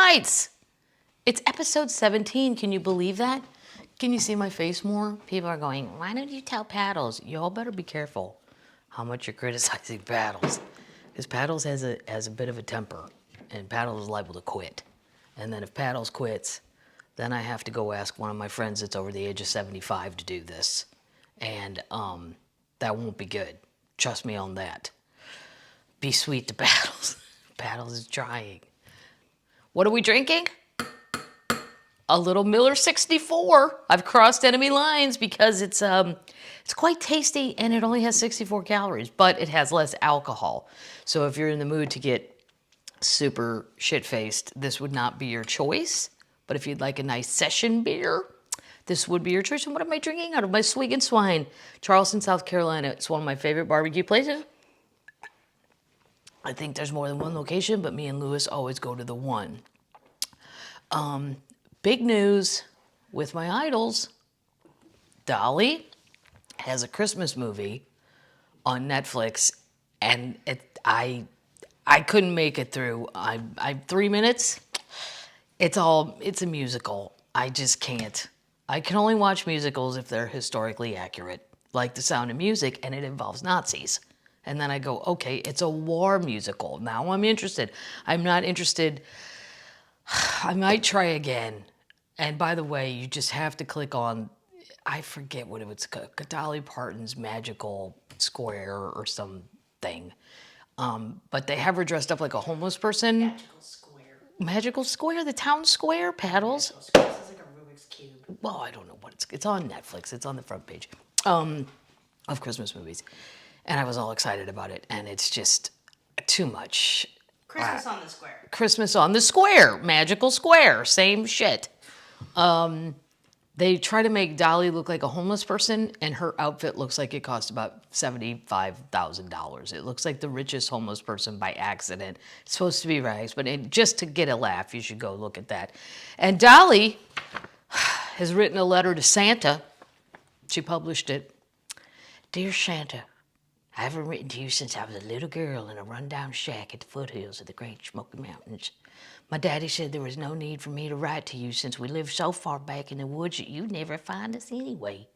nights. It's episode 17. Can you believe that? Can you see my face more? People are going, why don't you tell Paddles? Y'all better be careful how much you're criticizing Paddles. Because Paddles has a bit of a temper, and Paddles is liable to quit. And then if Paddles quits, then I have to go ask one of my friends that's over the age of 75 to do this. And that won't be good. Trust me on that. Be sweet to Paddles. Paddles is trying. What are we drinking? A little Miller 64. I've crossed enemy lines because it's quite tasty and it only has 64 calories, but it has less alcohol. So if you're in the mood to get super shit-faced, this would not be your choice. But if you'd like a nice session beer, this would be your choice. And what am I drinking? Out of my Swig Swine, Charleston, South Carolina. It's one of my favorite barbecue places. I think there's more than one location, but me and Lewis always go to the one. Big news with my idols. Dolly has a Christmas movie on Netflix, and I couldn't make it through. I 3 minutes. It's a musical. I just can't. I can only watch musicals if they're historically accurate, like The Sound of Music, and it involves Nazis. And then I go, okay, it's a war musical. Now I'm interested. I'm not interested. I might try again. And by the way, you just have to click on, I forget what it was called, Dolly Parton's Magical Square or something. But they have her dressed up like a homeless person. Magical Square. Magical Square? The town square? Paddles? Magical Square. This is like a Rubik's Cube. Well, I don't know what it's on Netflix. It's on the front page of Christmas movies. And I was all excited about it. And it's just too much. Christmas on the Square. Christmas on the Square. Magical Square. Same shit. They try to make Dolly look like a homeless person, and her outfit looks like it cost about $75,000. It looks like the richest homeless person by accident. It's supposed to be rags, but just to get a laugh, you should go look at that. And Dolly has written a letter to Santa. She published it. Dear Santa, I haven't written to you since I was a little girl in a rundown shack at the foothills of the Great Smoky Mountains. My daddy said there was no need for me to write to you since we lived so far back in the woods that you'd never find us anyway.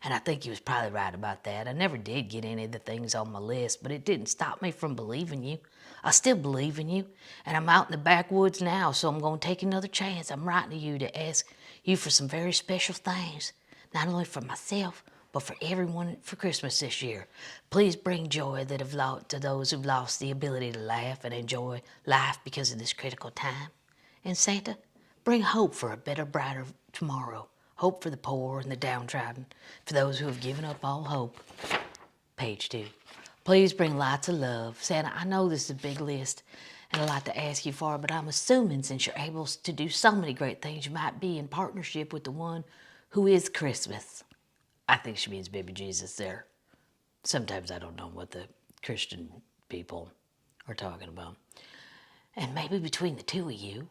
And I think he was probably right about that. I never did get any of the things on my list, but it didn't stop me from believing you. I still believe in you, and I'm out in the backwoods now, so I'm going to take another chance. I'm writing to you to ask you for some very special things, not only for myself, but for everyone for Christmas this year. Please bring joy to those who've lost the ability to laugh and enjoy life because of this critical time. And Santa, bring hope for a better, brighter tomorrow. Hope for the poor and the downtrodden, for those who have given up all hope. Page 2. Please bring lots of love. Santa, I know this is a big list and a lot to ask you for, but I'm assuming since you're able to do so many great things, you might be in partnership with the one who is Christmas. I think she means baby Jesus there. Sometimes I don't know what the Christian people are talking about. And maybe between the two of you,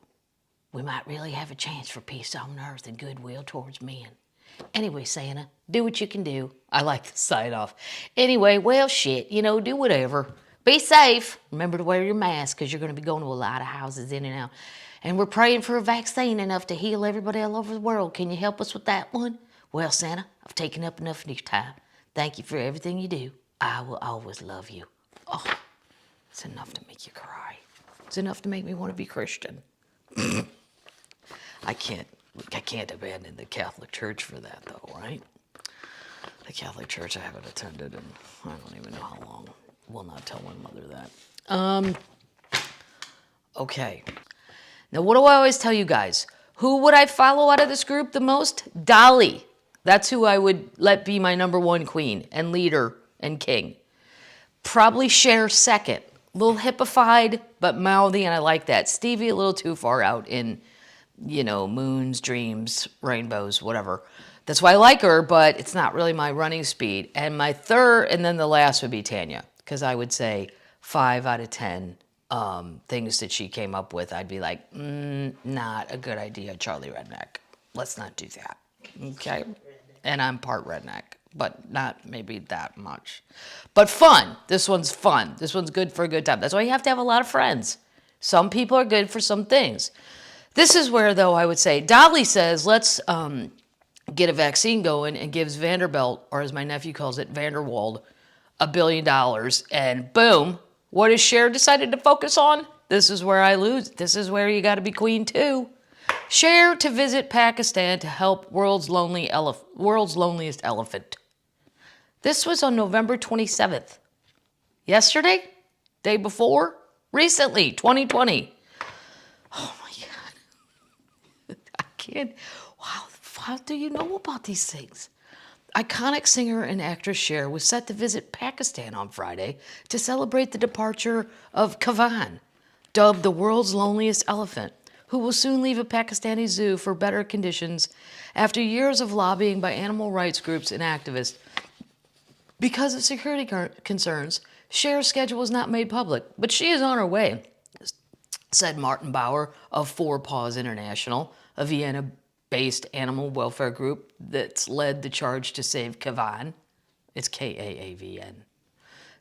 we might really have a chance for peace on earth and goodwill towards men. Anyway, Santa, do what you can do. I like the sign off. Anyway, well, shit, do whatever. Be safe. Remember to wear your mask because you're going to be going to a lot of houses in and out. And we're praying for a vaccine enough to heal everybody all over the world. Can you help us with that one? Well, Santa, I've taken up enough of your time. Thank you for everything you do. I will always love you. Oh, it's enough to make you cry. It's enough to make me want to be Christian. I can't abandon the Catholic Church for that, though, right? The Catholic Church I haven't attended in I don't even know how long. Will not tell my mother that. Okay. Now, what do I always tell you guys? Who would I follow out of this group the most? Dolly. That's who I would let be my number one queen and leader and king. Probably Cher second. A little hippified, but mouthy, and I like that. Stevie a little too far out in, moons, dreams, rainbows, whatever. That's why I like her, but it's not really my running speed. And my third, and then the last would be Tanya, because I would say 5 out of 10 things that she came up with, I'd be like, not a good idea, Charlie Redneck. Let's not do that, okay? And I'm part redneck, but not maybe that much. But fun. This one's fun. This one's good for a good time. That's why you have to have a lot of friends. Some people are good for some things. This is where, though, I would say, Dolly says, let's get a vaccine going, and gives Vanderbilt, or as my nephew calls it, Vanderwald, $1 billion. And boom, what has Cher decided to focus on? This is where I lose. This is where you got to be queen too. Cher to visit Pakistan to help world's loneliest elephant. This was on November 27th. Yesterday? Day before? Recently, 2020. Oh my God. I can't. Wow, how do you know about these things? Iconic singer and actress Cher was set to visit Pakistan on Friday to celebrate the departure of Kaavan, dubbed the world's loneliest elephant, who will soon leave a Pakistani zoo for better conditions after years of lobbying by animal rights groups and activists. Because of security concerns, Cher's schedule was not made public, but she is on her way, said Martin Bauer of Paws International, a Vienna-based animal welfare group that's led the charge to save Kaavan. It's Kaavn.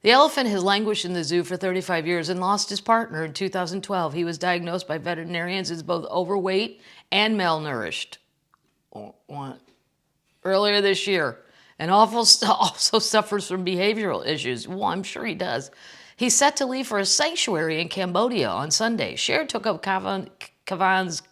The elephant has languished in the zoo for 35 years and lost his partner in 2012. He was diagnosed by veterinarians as both overweight and malnourished earlier this year, and also suffers from behavioral issues. Well, I'm sure he does. He's set to leave for a sanctuary in Cambodia on Sunday. Cher took up Kaavan's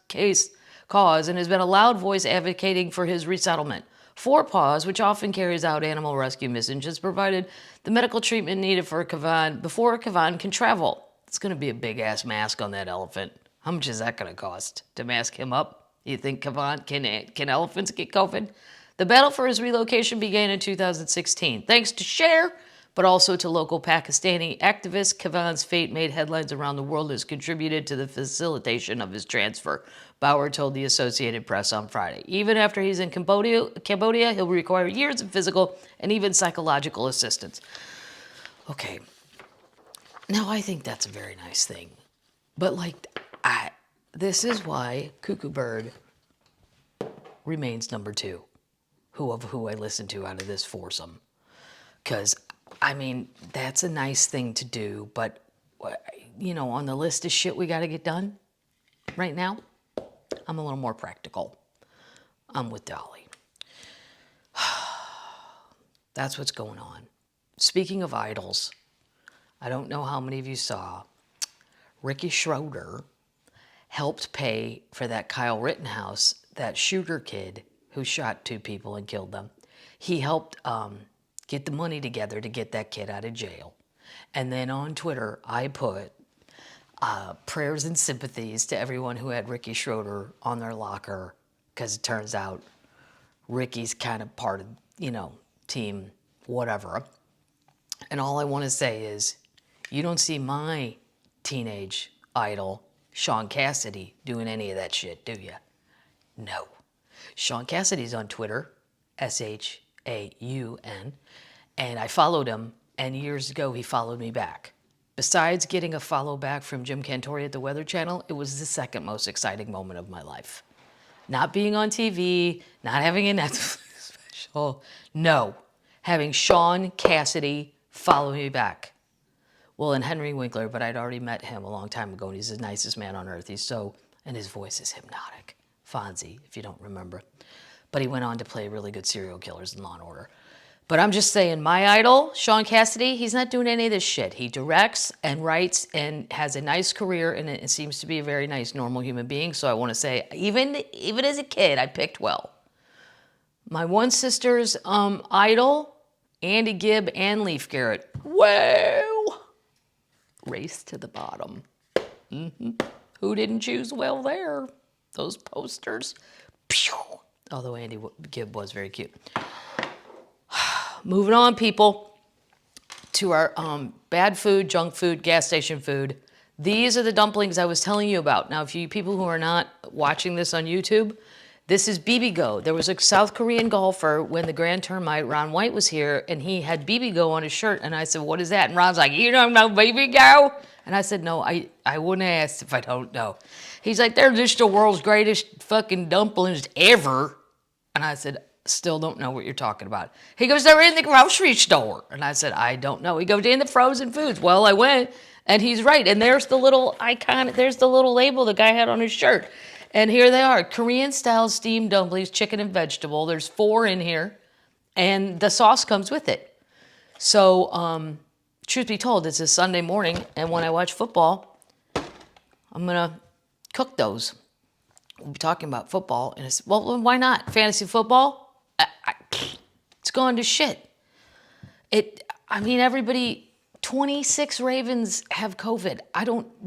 cause and has been a loud voice advocating for his resettlement. Paws, which often carries out animal rescue missions, has provided the medical treatment needed for Kaavan before Kaavan can travel. It's going to be a big-ass mask on that elephant. How much is that going to cost to mask him up? You think Kaavan, can elephants get COVID? The battle for his relocation began in 2016. Thanks to Cher, but also to local Pakistani activists, Kaavan's fate made headlines around the world and has contributed to the facilitation of his transfer, Bauer told the Associated Press on Friday. Even after he's in Cambodia, he'll require years of physical and even psychological assistance. Okay. Now, I think that's a very nice thing. But, this is why Cuckoo Bird remains number 2. Who I listen to out of this foursome. Because, that's a nice thing to do, but, on the list of shit we got to get done right now, I'm a little more practical. I'm with Dolly. That's what's going on. Speaking of idols, I don't know how many of you saw, Ricky Schroeder helped pay for that Kyle Rittenhouse, that shooter kid who shot 2 people and killed them. He helped get the money together to get that kid out of jail. And then on Twitter, I put prayers and sympathies to everyone who had Ricky Schroeder on their locker, because it turns out Ricky's kind of part of, team whatever. And all I want to say is, you don't see my teenage idol, Sean Cassidy, doing any of that shit, do you? No. Sean Cassidy's on Twitter, SHAUN, and I followed him, and years ago he followed me back. Besides getting a follow back from Jim Cantori at the Weather Channel, it was the second most exciting moment of my life. Not being on TV, not having a Netflix special, no. Having Sean Cassidy follow me back. Well, and Henry Winkler, but I'd already met him a long time ago, and he's the nicest man on earth. And his voice is hypnotic. Fonzie, if you don't remember. But he went on to play really good serial killers in Law & Order. But I'm just saying, my idol, Sean Cassidy, he's not doing any of this shit. He directs and writes and has a nice career, and it seems to be a very nice, normal human being. So I want to say, even as a kid, I picked well. My one sister's idol, Andy Gibb and Leif Garrett. Whoa! Race to the bottom. Who didn't choose well there? Those posters. Pew! Although Andy Gibb was very cute. Moving on, people, to our bad food, junk food, gas station food. These are the dumplings I was telling you about. Now, if you people who are not watching this on YouTube, this is Bibigo. There was a South Korean golfer when the Grand Termite, Ron White, was here, and he had Bibigo on his shirt. And I said, what is that? And Ron's like, you don't know Bibigo? And I said, no, I wouldn't ask if I don't know. He's like, they're just the world's greatest fucking dumplings ever. And I said, still don't know what you're talking about. He goes, they're in the grocery store. And I said, I don't know. He goes, in the frozen foods. Well, I went, and he's right. And there's the little icon, there's the little label the guy had on his shirt. And here they are, Korean-style steamed dumplings, chicken and vegetable. There's 4 in here, and the sauce comes with it. So, truth be told, it's a Sunday morning, and when I watch football, I'm going to cook those. We'll be talking about football, and it's, well, why not? Fantasy football? It's gone to shit. Everybody, 26 Ravens have COVID.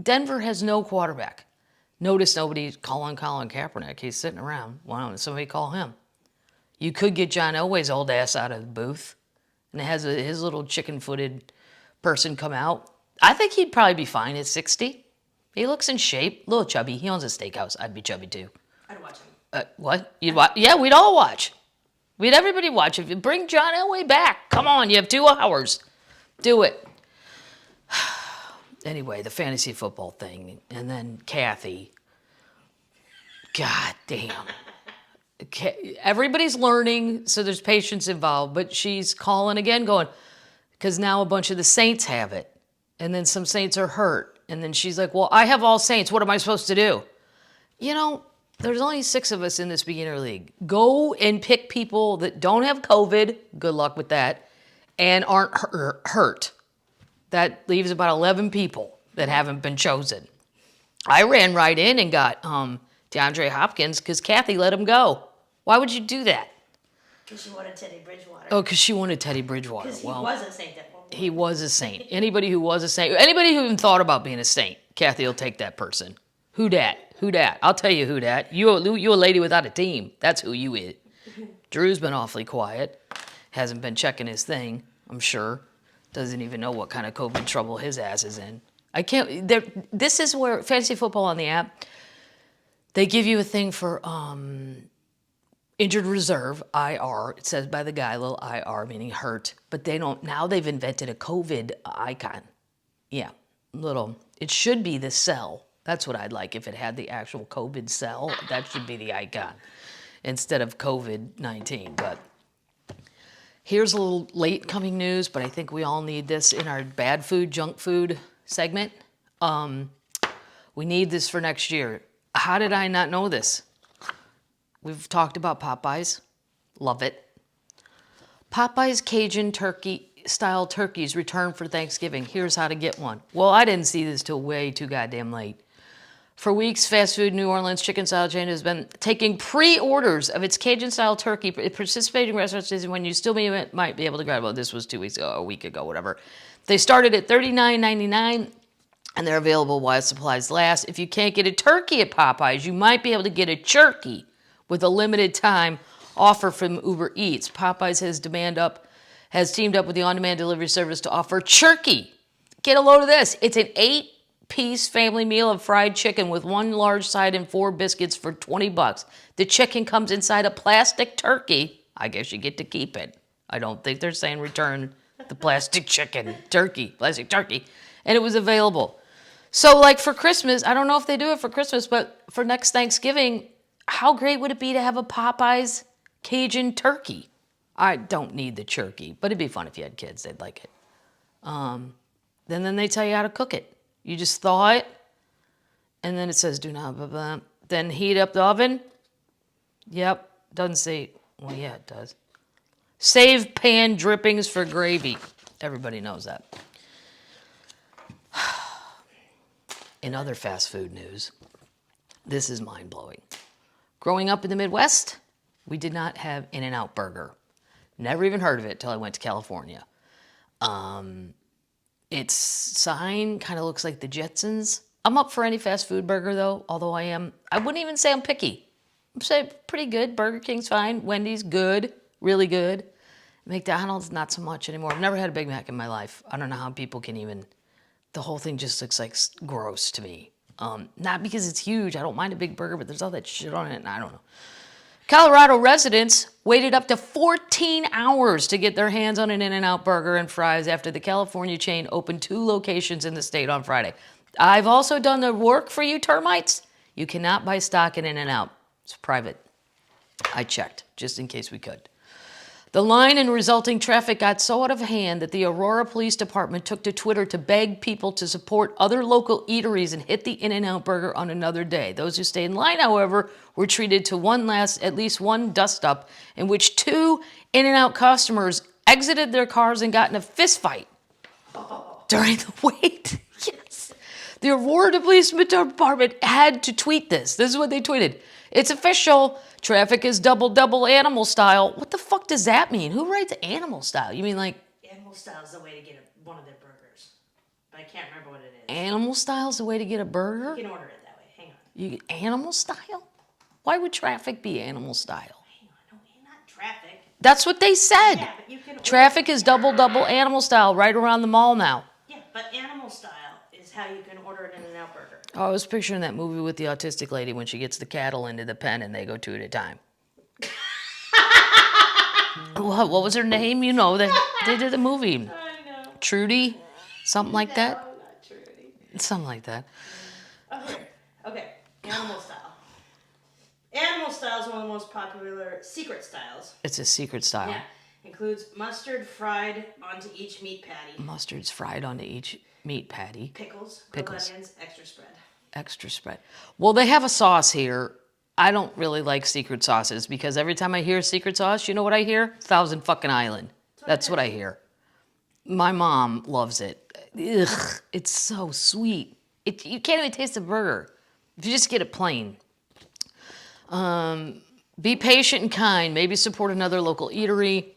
Denver has no quarterback. Notice nobody's calling Colin Kaepernick. He's sitting around. Why don't somebody call him? You could get John Elway's old ass out of the booth, and his little chicken-footed person come out. I think he'd probably be fine at 60. He looks in shape, a little chubby. He owns a steakhouse. I'd be chubby too. I'd watch him. What? You'd watch? Yeah, we'd all watch. We'd everybody watch. If you bring John Elway back, come on, you have 2 hours. Do it. Anyway, the fantasy football thing, and then Kathy. God damn. Everybody's learning, so there's patience involved, but she's calling again, going, because now a bunch of the Saints have it, and then some Saints are hurt, and then she's like, well, I have all Saints. What am I supposed to do? There's only 6 of us in this beginner league. Go and pick people that don't have COVID. Good luck with that. And aren't hurt. That leaves about 11 people that haven't been chosen. I ran right in and got DeAndre Hopkins because Kathy let him go. Why would you do that? Because she wanted Teddy Bridgewater. Oh, because she wanted Teddy Bridgewater. Because he was a Saint at one point. He was a Saint. Anybody who was a Saint, anybody who even thought about being a Saint, Kathy will take that person. Who dat? Who dat? I'll tell you who dat. You a lady without a team. That's who you is. Drew's been awfully quiet. Hasn't been checking his thing, I'm sure. Doesn't even know what kind of COVID trouble his ass is in. This is where fantasy football on the app, they give you a thing for injured reserve, IR. It says by the guy, little IR, meaning hurt. But they don't, now they've invented a COVID icon. Yeah, it should be the cell. That's what I'd like if it had the actual COVID cell. That should be the icon instead of COVID-19. But here's a little late coming news, but I think we all need this in our bad food, junk food segment. We need this for next year. How did I not know this? We've talked about Popeyes. Love it. Popeyes Cajun style turkeys return for Thanksgiving. Here's how to get one. Well, I didn't see this till way too goddamn late. For weeks, fast food New Orleans chicken style chain has been taking pre-orders of its Cajun style turkey. Participating restaurants is when you still might be able to grab. Well, this was 2 weeks ago, a week ago, whatever. They started at $39.99, and they're available while supplies last. If you can't get a turkey at Popeyes, you might be able to get a jerky with a limited time offer from Uber Eats. Popeyes has teamed up with the on-demand delivery service to offer jerky. Get a load of this. It's an 8-piece family meal of fried chicken with 1 large side and 4 biscuits for $20. The chicken comes inside a plastic turkey. I guess you get to keep it. I don't think they're saying return the plastic plastic turkey. And it was available. So like for Christmas, I don't know if they do it for Christmas, but for next Thanksgiving, how great would it be to have a Popeyes Cajun turkey? I don't need the turkey, but it'd be fun if you had kids. They'd like it. Then they tell you how to cook it. You just thaw it, and then it says do not, blah, blah. Then heat up the oven. Yep, doesn't say, well, yeah, it does. Save pan drippings for gravy. Everybody knows that. In other fast food news, this is mind-blowing. Growing up in the Midwest, we did not have In-N-Out Burger. Never even heard of it till I went to California. Its sign kind of looks like the Jetsons. I'm up for any fast food burger though, although I wouldn't even say I'm picky. I'm saying pretty good. Burger King's fine. Wendy's good, really good. McDonald's not so much anymore. I've never had a Big Mac in my life. I don't know how people can even, the whole thing just looks like gross to me. Not because it's huge. I don't mind a big burger, but there's all that shit on it, and I don't know. Colorado residents waited up to 14 hours to get their hands on an In-N-Out burger and fries after the California chain opened 2 locations in the state on Friday. I've also done the work for you termites. You cannot buy stock in In-N-Out. It's private. I checked, just in case we could. The line and resulting traffic got so out of hand that the Aurora Police Department took to Twitter to beg people to support other local eateries and hit the In-N-Out Burger on another day. Those who stayed in line, however, were treated to at least one dust-up in which 2 In-N-Out customers exited their cars and got in a fistfight during the wait. Yes. The Aurora Police Department had to tweet this. This is what they tweeted. It's official. Traffic is double animal style. What the fuck does that mean? Who writes animal style? You mean like... Animal style is the way to get one of their burgers. But I can't remember what it is. Animal style is the way to get a burger? You can order it that way. Hang on. Animal style? Why would traffic be animal style? Hang on. No, not traffic. That's what they said. Yeah, but you can Traffic is double animal style right around the mall now. Yeah, but animal style is how you can order an In-N-Out burger. Oh, I was picturing that movie with the autistic lady when she gets the cattle into the pen and they go 2 at a time. What was her name? You know, they did the movie. I know. Trudy? Something like that? No, not Trudy. Something like that. Okay. Animal style. Animal style is one of the most popular secret styles. It's a secret style. Yeah. Includes mustard fried onto each meat patty. Mustard's fried onto each meat patty. Pickles. Pickles. Onions. Extra spread. Extra spread. Well, they have a sauce here. I don't really like secret sauces because every time I hear secret sauce, you know what I hear? Thousand fucking Island. That's what I hear. My mom loves it. Ugh, it's so sweet. You can't even taste the burger if you just get it plain. Be patient and kind. Maybe support another local eatery.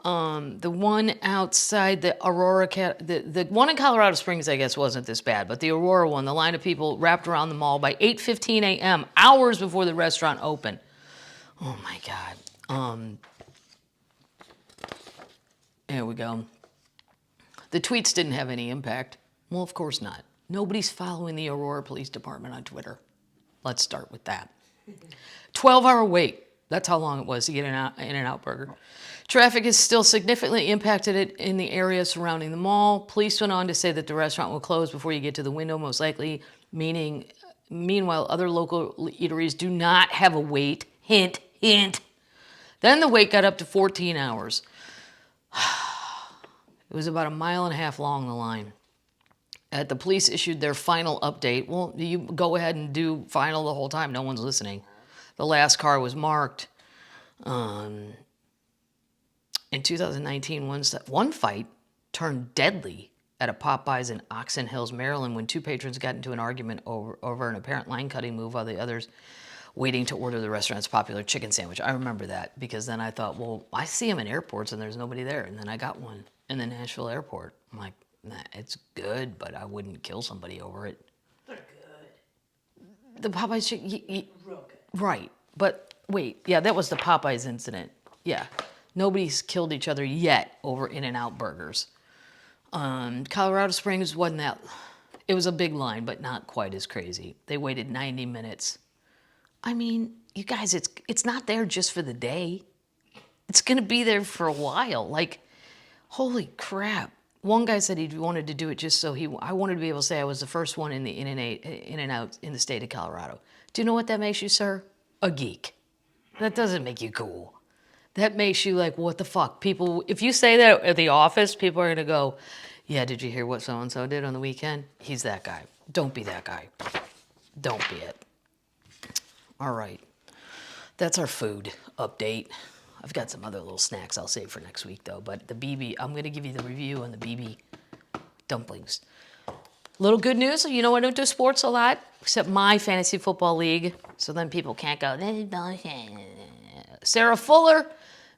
The one outside the Aurora, the one in Colorado Springs, I guess, wasn't this bad. But the Aurora one, the line of people wrapped around the mall by 8:15 a.m., hours before the restaurant opened. Oh, my God. There we go. The tweets didn't have any impact. Well, of course not. Nobody's following the Aurora Police Department on Twitter. Let's start with that. 12-hour wait. That's how long it was to get an In-N-Out burger. Traffic is still significantly impacted in the area surrounding the mall. Police went on to say that the restaurant will close before you get to the window, most likely, meanwhile, other local eateries do not have a wait. Hint, hint. Then the wait got up to 14 hours. It was about 1.5 miles long, the line. The police issued their final update. Well, you go ahead and do final the whole time. No one's listening. The last car was marked. In 2019, one fight turned deadly at a Popeyes in Oxon Hills, Maryland, when 2 patrons got into an argument over an apparent line-cutting move while the others waiting to order the restaurant's popular chicken sandwich. I remember that because then I thought, well, I see them in airports and there's nobody there. And then I got one in the Nashville airport. I'm like, nah, it's good, but I wouldn't kill somebody over it. They're good. The Popeyes chicken, Real good. right. But wait, yeah, that was the Popeyes incident. Yeah. Nobody's killed each other yet over In-N-Out burgers. Colorado Springs wasn't that... It was a big line, but not quite as crazy. They waited 90 minutes. I mean, you guys, it's not there just for the day. It's going to be there for a while. Like, holy crap. One guy said he wanted to do it just so I wanted to be able to say I was the first one in the In-N-Out in the state of Colorado. Do you know what that makes you, sir? A geek. That doesn't make you cool. That makes you like, what the fuck? People, if you say that at the office, people are going to go, yeah, did you hear what so-and-so did on the weekend? He's that guy. Don't be that guy. Don't be it. All right. That's our food update. I've got some other little snacks I'll save for next week, though. But the BB, I'm going to give you the review on the BB dumplings. Little good news, you know I don't do sports a lot, except my fantasy football league. So then people can't go, Sarah Fuller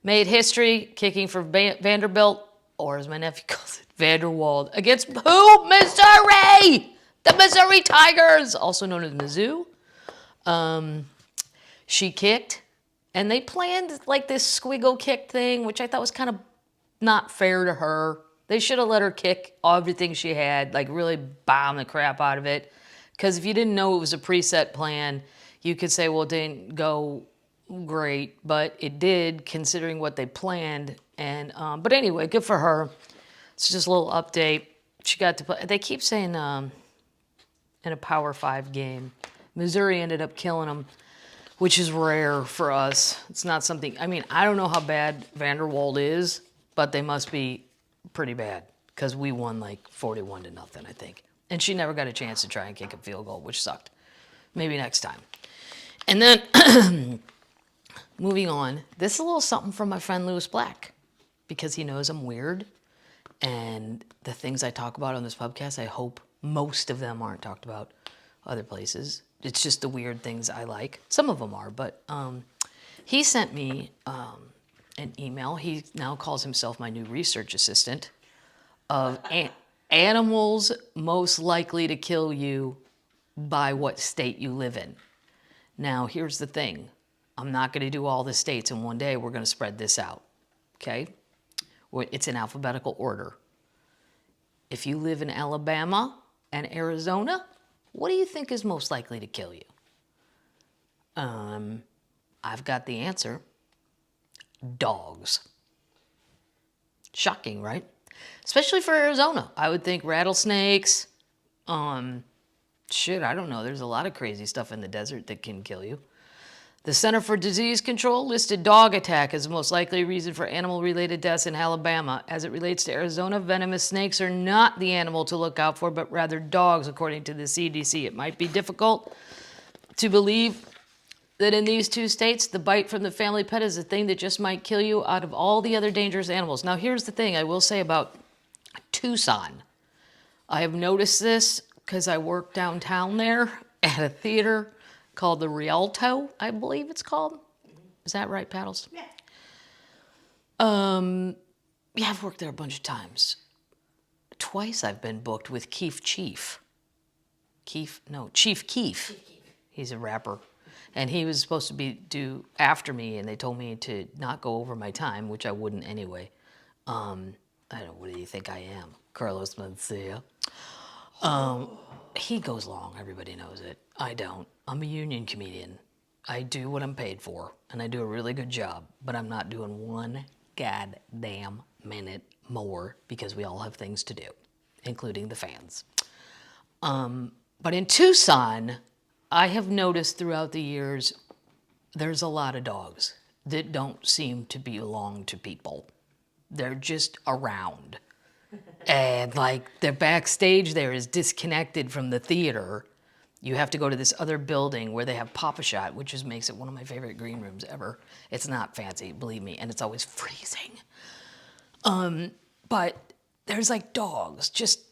made history kicking for Vanderbilt, or as my nephew calls it, Vanderwald, against who? Missouri! The Missouri Tigers, also known as Mizzou. She kicked, and they planned like this squiggle kick thing, which I thought was kind of not fair to her. They should have let her kick everything she had, like really bomb the crap out of it. Because if you didn't know it was a preset plan, you could say, well, it didn't go great, but it did considering what they planned. And but anyway, good for her. It's just a little update. She got to play. They keep saying in a Power 5 game, Missouri ended up killing them. which is rare for us. It's not something, I mean, I don't know how bad Vanderwald is, but they must be pretty bad because we won like 41-0, I think. And she never got a chance to try and kick a field goal, which sucked. Maybe next time. And then, moving on, this is a little something from my friend Lewis Black, because he knows I'm weird. And the things I talk about on this podcast, I hope most of them aren't talked about other places. It's just the weird things I like. Some of them are, but he sent me an email. He now calls himself my new research assistant of animals most likely to kill you by what state you live in. Now, here's the thing. I'm not going to do all the states in one day. We're going to spread this out, okay? It's in alphabetical order. If you live in Alabama and Arizona, what do you think is most likely to kill you? I've got the answer. Dogs. Shocking, right? Especially for Arizona. I would think rattlesnakes. Shit, I don't know. There's a lot of crazy stuff in the desert that can kill you. The Center for Disease Control listed dog attack as the most likely reason for animal-related deaths in Alabama. As it relates to Arizona, venomous snakes are not the animal to look out for, but rather dogs, according to the CDC. It might be difficult to believe that in these two states, the bite from the family pet is the thing that just might kill you out of all the other dangerous animals. Now, here's the thing I will say about Tucson. I have noticed this because I work downtown there at a theater called the Rialto, I believe it's called. Is that right, Paddles? Yeah. Yeah, I've worked there a bunch of times. Twice I've been booked with Chief Keef. Chief Keef. He's a rapper. And he was supposed to be due after me, and they told me to not go over my time, which I wouldn't anyway. I don't know, what do you think I am? Carlos Mencia. He goes long, everybody knows it. I don't. I'm a union comedian. I do what I'm paid for, and I do a really good job, but I'm not doing one goddamn minute more because we all have things to do, including the fans. But in Tucson, I have noticed throughout the years, there's a lot of dogs that don't seem to belong to people. They're just around. And like their backstage there is disconnected from the theater. You have to go to this other building where they have Papa Shot, which just makes it one of my favorite green rooms ever. It's not fancy, believe me, and it's always freezing. But there's like dogs, just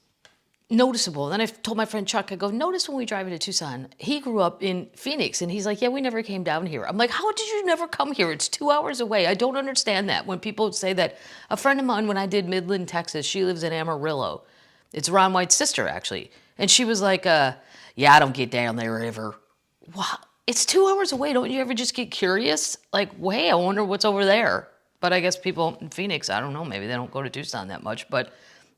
noticeable. Then I told my friend Chuck, I go, notice when we drive into Tucson, he grew up in Phoenix, and he's like, yeah, we never came down here. I'm like, how did you never come here? It's 2 hours away. I don't understand that. When people say that, a friend of mine, when I did Midland, Texas, she lives in Amarillo. It's Ron White's sister, actually. And she was like, yeah, I don't get down there ever. Wow, it's 2 hours away. Don't you ever just get curious? Like, hey, I wonder what's over there. But I guess people in Phoenix, I don't know, maybe they don't go to Tucson that much, but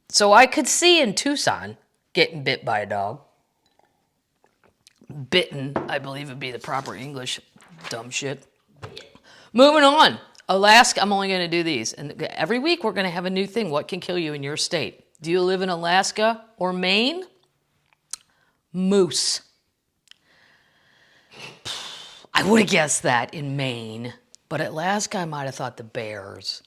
so I could see in Tucson getting bit by a dog. Bitten, I believe would be the proper English. Dumb shit. Moving on. Alaska, I'm only going to do these. And every week we're going to have a new thing. What can kill you in your state? Do you live in Alaska or Maine? Moose. I would have guessed that in Maine. But Alaska, I might have thought the bears.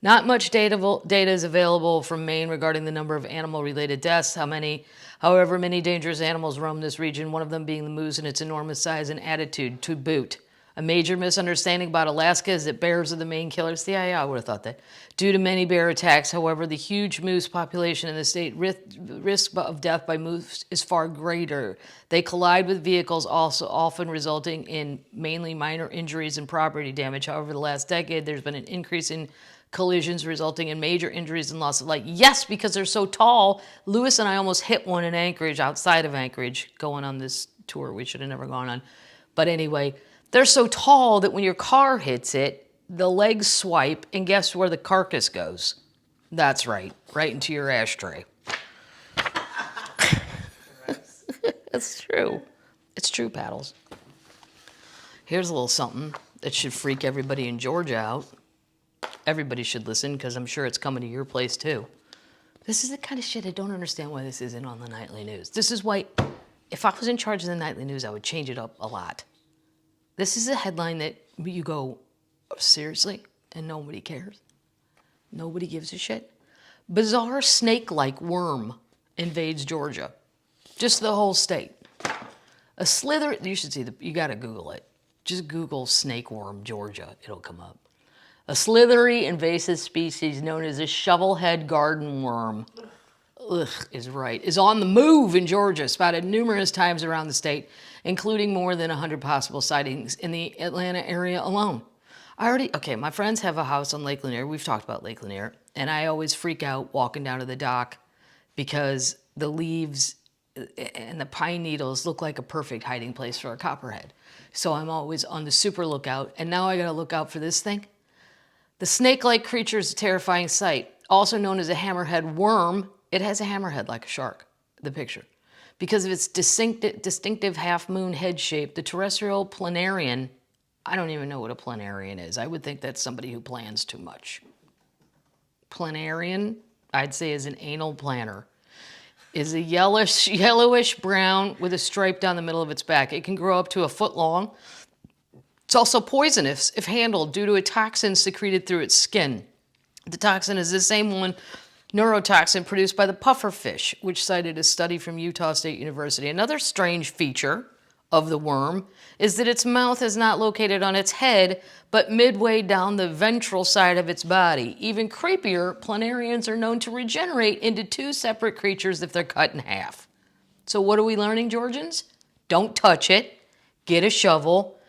Not much data is available from Maine regarding the number of animal-related deaths, however many dangerous animals roam this region, one of them being the moose and its enormous size and attitude to boot. A major misunderstanding about Alaska is that bears are the main killers. Yeah, I would have thought that. Due to many bear attacks, however, the huge moose population in the state, risk of death by moose is far greater. They collide with vehicles, also often resulting in mainly minor injuries and property damage. However, the last decade, there's been an increase in collisions resulting in major injuries and loss of life. Yes, because they're so tall. Lewis and I almost hit one in Anchorage, outside of Anchorage, going on this tour we should have never gone on. But anyway, they're so tall that when your car hits it, the legs swipe, and guess where the carcass goes? That's right into your ashtray. It's true. It's true, Paddles. Here's a little something that should freak everybody in Georgia out. Everybody should listen, because I'm sure it's coming to your place too. This is the kind of shit I don't understand why this isn't on the nightly news. This is why, if I was in charge of the nightly news, I would change it up a lot. This is a headline that you go, seriously? And nobody cares? Nobody gives a shit? Bizarre snake-like worm invades Georgia. Just the whole state. A slither, you should see, you gotta Google it. Just Google snake worm Georgia, it'll come up. A slithery invasive species known as a shovelhead garden worm, is on the move in Georgia, spotted numerous times around the state, including more than 100 possible sightings in the Atlanta area alone. My friends have a house on Lake Lanier. We've talked about Lake Lanier. And I always freak out walking down to the dock because the leaves and the pine needles look like a perfect hiding place for a copperhead. So I'm always on the super lookout. And now I gotta look out for this thing. The snake-like creature is a terrifying sight. Also known as a hammerhead worm, it has a hammerhead like a shark, the picture. Because of its distinctive half-moon head shape, the terrestrial planarian, I don't even know what a planarian is. I would think that's somebody who plans too much. Planarian, I'd say, is an anal planner. Is a yellowish brown with a stripe down the middle of its back. It can grow up to a foot long. It's also poisonous if handled due to a toxin secreted through its skin. The toxin is the same one, neurotoxin, produced by the pufferfish, which cited a study from Utah State University. Another strange feature of the worm is that its mouth is not located on its head, but midway down the ventral side of its body. Even creepier, planarians are known to regenerate into two separate creatures if they're cut in half. So what are we learning, Georgians? Don't touch it. Get a shovel.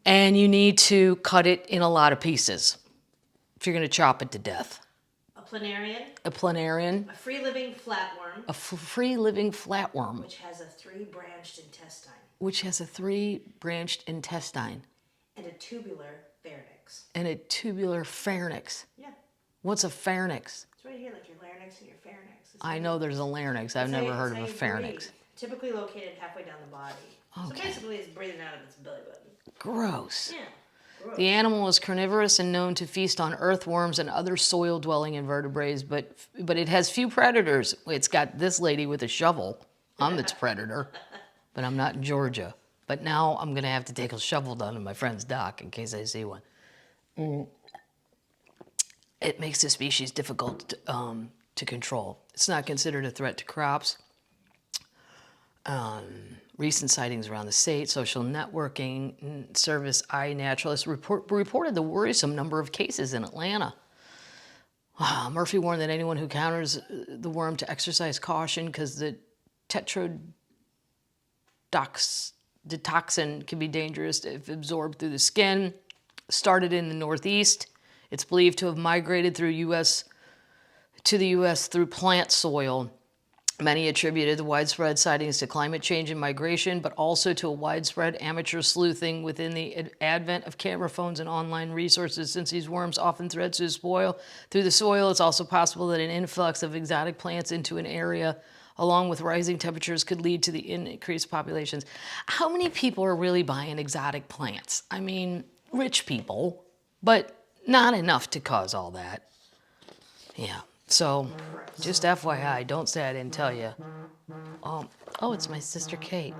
And you need to cut it in a lot of pieces if you're going to chop it to death. A planarian. A planarian. A free-living flatworm. A free-living flatworm. Which has a three-branched intestine. Which has a three-branched intestine. And a tubular pharynx. And a tubular pharynx. Yeah. What's a pharynx? It's right here, like your larynx and your pharynx. I know there's a larynx. I've never heard of a pharynx. Typically located halfway down the body. Okay. So basically it's breathing out of its belly button. Gross. Yeah. Gross. The animal is carnivorous and known to feast on earthworms and other soil-dwelling invertebrates, but it has few predators. It's got this lady with a shovel. I'm its predator, but I'm not in Georgia. But now I'm going to have to take a shovel down to my friend's dock in case I see one. It makes the species difficult to control. It's not considered a threat to crops. Recent sightings around the state, social networking service iNaturalist reported the worrisome number of cases in Atlanta. Murphy warned that anyone who encounters the worm to exercise caution because the toxin can be dangerous if absorbed through the skin. Started in the Northeast. It's believed to have migrated to the U.S. through plant soil. Many attributed the widespread sightings to climate change and migration, but also to a widespread amateur sleuthing within the advent of camera phones and online resources. Since these worms often thread to spoil through the soil, it's also possible that an influx of exotic plants into an area, along with rising temperatures, could lead to the increased populations. How many people are really buying exotic plants? I mean, rich people, but not enough to cause all that. Yeah. So, just FYI, don't say I didn't tell you. Oh, it's my sister Kate.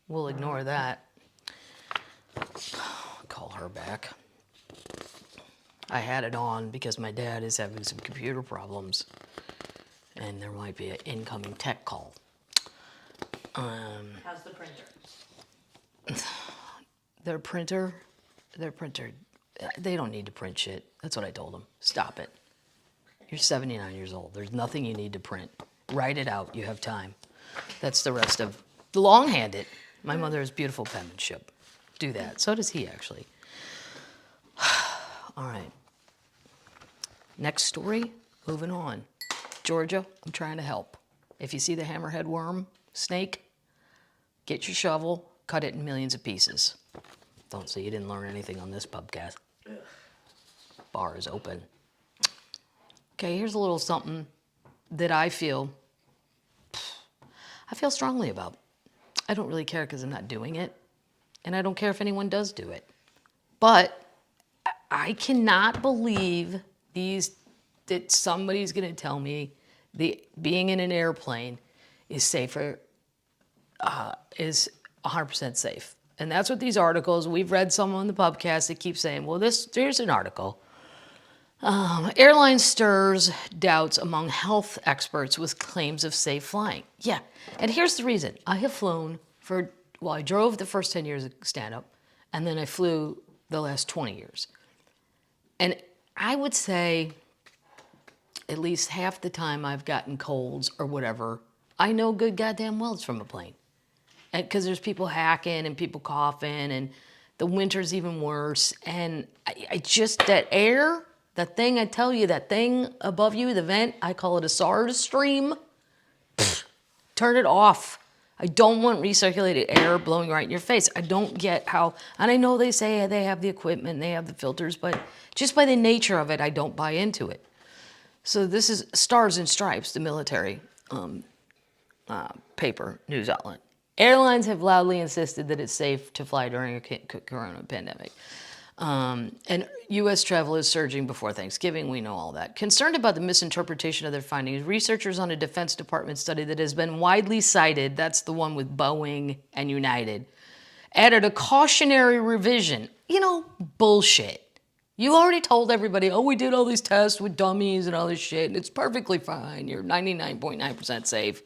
We'll ignore that. Call her back. I had it on because my dad is having some computer problems, and there might be an incoming tech call. How's the printer? Their printer, they don't need to print shit. That's what I told them. Stop it. You're 79 years old. There's nothing you need to print. Write it out. You have time. That's the rest of the long-handed. My mother has beautiful penmanship. Do that. So does he, actually. All right. Next story. Moving on. Georgia, I'm trying to help. If you see the hammerhead worm, snake, get your shovel, cut it in millions of pieces. Don't say you didn't learn anything on this pubcast. Bar is open. Okay, here's a little something that I feel strongly about. I don't really care because I'm not doing it, and I don't care if anyone does do it. But I cannot believe that somebody's going to tell me being in an airplane is safer, is 100% safe. And that's what these articles, we've read some on the Pubcast that keep saying, well, here's an article. Airline stirs doubts among health experts with claims of safe flying. Yeah, and here's the reason. I have flown I drove the first 10 years of stand-up, and then I flew the last 20 years. And I would say at least half the time I've gotten colds or whatever, I know good goddamn well it's from a plane. Because there's people hacking and people coughing, and the winter's even worse. And I just, that air, that thing I tell you, that thing above you, the vent, I call it a SARS stream. Turn it off. I don't want recirculated air blowing right in your face. I don't get how, and I know they say they have the equipment, they have the filters, but just by the nature of it, I don't buy into it. So this is Stars and Stripes, the military paper news outlet. Airlines have loudly insisted that it's safe to fly during a corona pandemic. And U.S. travel is surging before Thanksgiving. We know all that. Concerned about the misinterpretation of their findings, researchers on a Defense Department study that has been widely cited, that's the one with Boeing and United, added a cautionary revision. Bullshit. You already told everybody, we did all these tests with dummies and all this shit, and it's perfectly fine. You're 99.9% safe.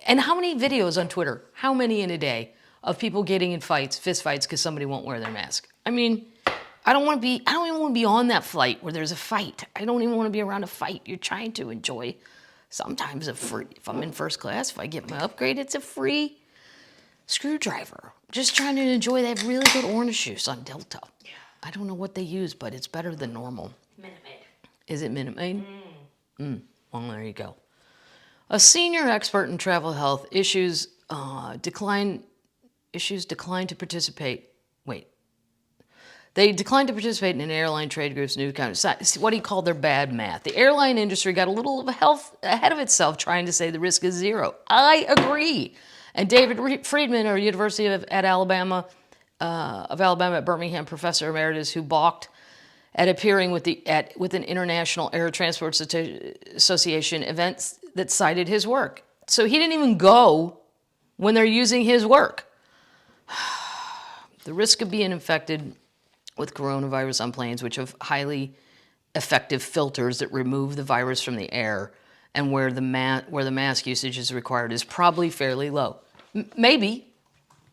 And how many videos on Twitter, how many in a day, of people getting in fist fights because somebody won't wear their mask? I mean, I don't even want to be on that flight where there's a fight. I don't even want to be around a fight. You're trying to enjoy sometimes if I'm in first class, if I get my upgrade, it's a free screwdriver. Just trying to enjoy that really good orange juice on Delta. Yeah. I don't know what they use, but it's better than normal. Minute Maid. Is it Minute Maid? Well, there you go. A senior expert in travel health declined to participate. They declined to participate in an airline trade group's new what he called their bad math. The airline industry got a little ahead of itself trying to say the risk is zero. I agree. And David Friedman, a University of Alabama at Birmingham professor emeritus who balked at appearing with an International Air Transport Association event that cited his work. So he didn't even go when they're using his work. The risk of being infected with coronavirus on planes, which have highly effective filters that remove the virus from the air, and where the mask usage is required, is probably fairly low. Maybe,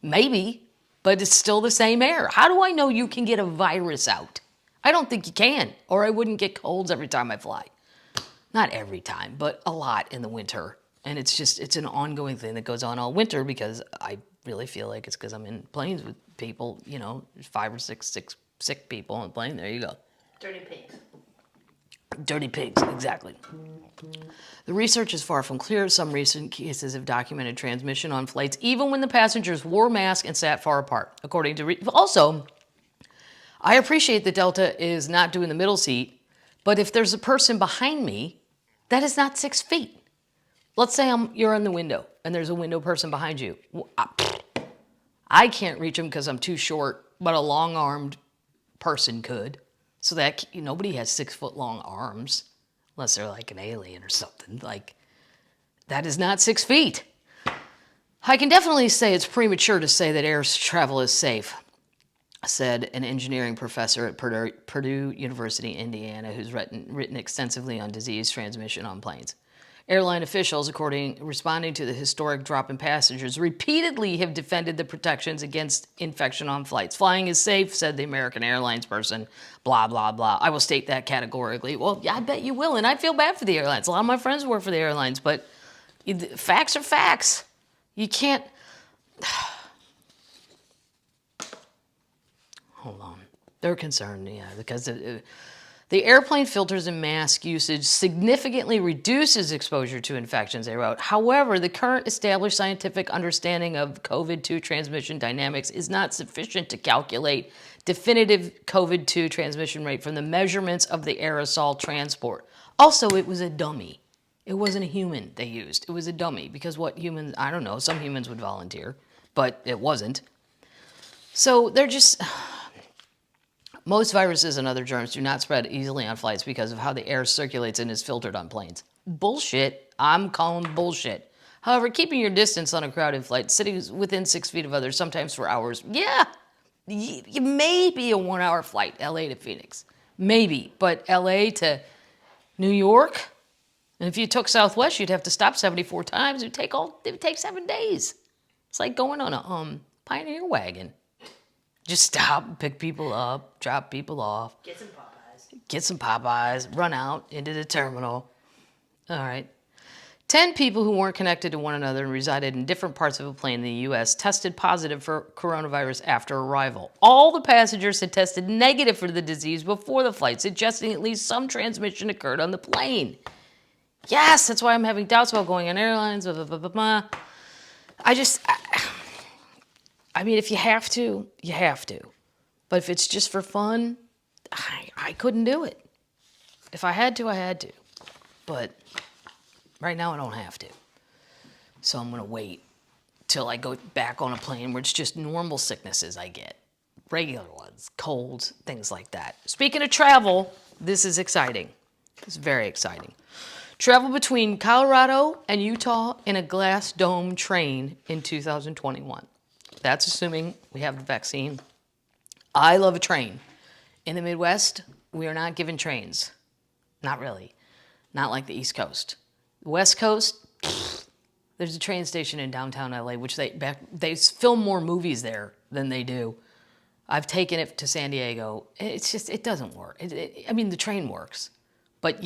but it's still the same air. How do I know you can get a virus out? I don't think you can, or I wouldn't get colds every time I fly. Not every time, but a lot in the winter. And it's an ongoing thing that goes on all winter, because I really feel like it's because I'm in planes with people, there's 5 or 6 sick people on the plane. There you go. Dirty pigs. Dirty pigs, exactly. The research is far from clear. Some recent cases have documented transmission on flights, even when the passengers wore masks and sat far apart, according to... Also, I appreciate that Delta is not doing the middle seat, but if there's a person behind me, that is not 6 feet. Let's say you're in the window, and there's a window person behind you. I can't reach them because I'm too short, but a long-armed person could. So that nobody has 6-foot-long arms, unless they're like an alien or something. That is not 6 feet. I can definitely say it's premature to say that air travel is safe, said an engineering professor at Purdue University, Indiana, who's written extensively on disease transmission on planes. Airline officials, responding to the historic drop in passengers, repeatedly have defended the protections against infection on flights. Flying is safe, said the American Airlines person, blah, blah, blah. I will state that categorically. Well, yeah, I bet you will, and I feel bad for the airlines. A lot of my friends work for the airlines, but facts are facts. You can't... Hold on. They're concerned, yeah, because... The airplane filters and mask usage significantly reduces exposure to infections, they wrote. However, the current established scientific understanding of COVID-2 transmission dynamics is not sufficient to calculate definitive COVID-2 transmission rate from the measurements of the aerosol transport. Also, it was a dummy. It wasn't a human they used. It was a dummy, because I don't know, some humans would volunteer, but it wasn't. So they're just... Most viruses and other germs do not spread easily on flights because of how the air circulates and is filtered on planes. Bullshit. I'm calling bullshit. However, keeping your distance on a crowded flight, sitting within 6 feet of others, sometimes for hours, yeah, you may be a 1 hour flight, LA to Phoenix. Maybe, but LA to New York, and if you took Southwest, you'd have to stop 74 times. It would take 7 days. It's like going on a Pioneer wagon. Just stop, pick people up, drop people off. Get some Popeyes, run out into the terminal. All right. 10 people who weren't connected to one another and resided in different parts of a plane in the U.S. tested positive for coronavirus after arrival. All the passengers had tested negative for the disease before the flight, suggesting at least some transmission occurred on the plane. Yes, that's why I'm having doubts about going on airlines. Blah, blah, blah, blah, blah. I mean, if you have to, you have to. But if it's just for fun, I couldn't do it. If I had to, I had to. But right now, I don't have to. So I'm going to wait till I go back on a plane where it's just normal sicknesses I get. Regular ones, colds, things like that. Speaking of travel, this is exciting. It's very exciting. Travel between Colorado and Utah in a glass dome train in 2021. That's assuming we have the vaccine. I love a train. In the Midwest, we are not given trains. Not really. Not like the East Coast. The West Coast, there's a train station in downtown LA, which they film more movies there than they do. I've taken it to San Diego. It's just, it doesn't work. I mean, the train works. But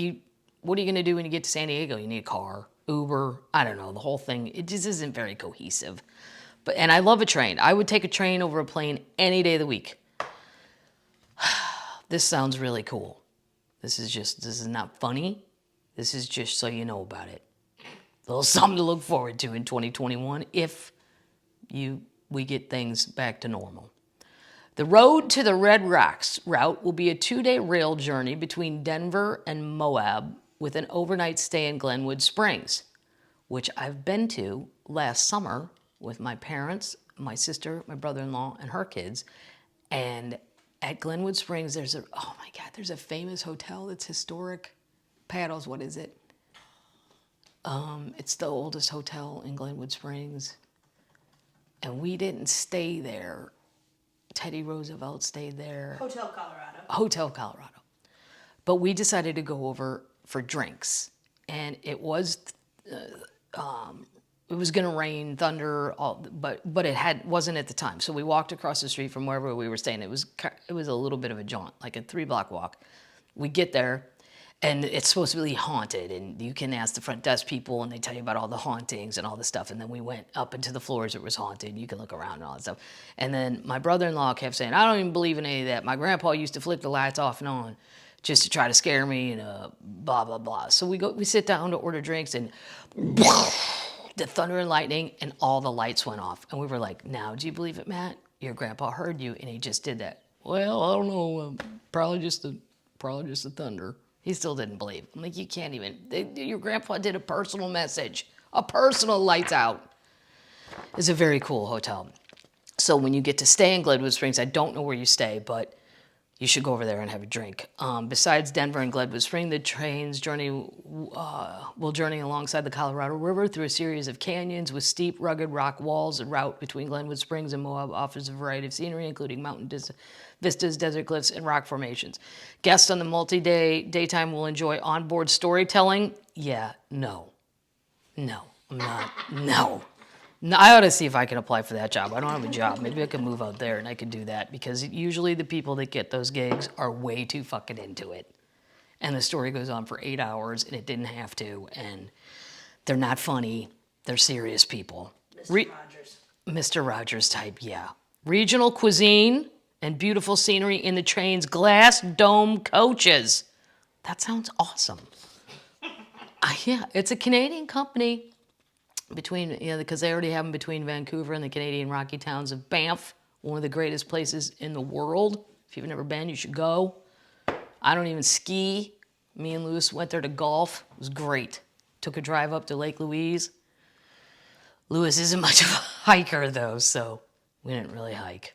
what are you going to do when you get to San Diego? You need a car, Uber, I don't know, the whole thing. It just isn't very cohesive. And I love a train. I would take a train over a plane any day of the week. This sounds really cool. This is not funny. This is just so you know about it. A little something to look forward to in 2021 if we get things back to normal. The road to the Red Rocks route will be a 2-day rail journey between Denver and Moab with an overnight stay in Glenwood Springs, which I've been to last summer with my parents, my sister, my brother-in-law, and her kids. And at Glenwood Springs, there's a famous hotel that's historic. Paddles, what is it? It's the oldest hotel in Glenwood Springs. And we didn't stay there. Teddy Roosevelt stayed there. Hotel Colorado. But we decided to go over for drinks. And it was going to rain, thunder, but it wasn't at the time. So we walked across the street from wherever we were staying. It was a little bit of a jaunt, like a 3-block walk. We get there, and it's supposed to be haunted, and you can ask the front desk people, and they tell you about all the hauntings and all this stuff. And then we went up into the floors. It was haunted. You can look around and all that stuff. And then my brother-in-law kept saying, "I don't even believe in any of that. My grandpa used to flick the lights off and on just to try to scare me, and blah blah blah." So we sit down to order drinks, and the thunder and lightning, and all the lights went off. And we were like, "Now, do you believe it, Matt? Your grandpa heard you, and he just did that." "Well, I don't know. Probably just the thunder." He still didn't believe. I'm like, you can't even. Your grandpa did a personal message. A personal lights out. It's a very cool hotel. So when you get to stay in Glenwood Springs, I don't know where you stay, but you should go over there and have a drink. Besides Denver and Glenwood Springs, the trains will journey alongside the Colorado River through a series of canyons with steep, rugged rock walls. The route between Glenwood Springs and Moab offers a variety of scenery, including mountain vistas, desert cliffs, and rock formations. Guests on the daytime will enjoy onboard storytelling. Yeah, no, I'm not. No, I ought to see if I can apply for that job. I don't have a job. Maybe I can move out there and I can do that, because usually the people that get those gigs are way too fucking into it. And the story goes on for 8 hours, and it didn't have to. And they're not funny. They're serious people. Mr. Rogers type, yeah. Regional cuisine and beautiful scenery in the train's glass dome coaches. That sounds awesome. Yeah, it's a Canadian company. Because they already have them between Vancouver and the Canadian Rocky towns of Banff, one of the greatest places in the world. If you've never been, you should go. I don't even ski. Me and Lewis went there to golf. It was great. Took a drive up to Lake Louise. Lewis isn't much of a hiker, though, so we didn't really hike.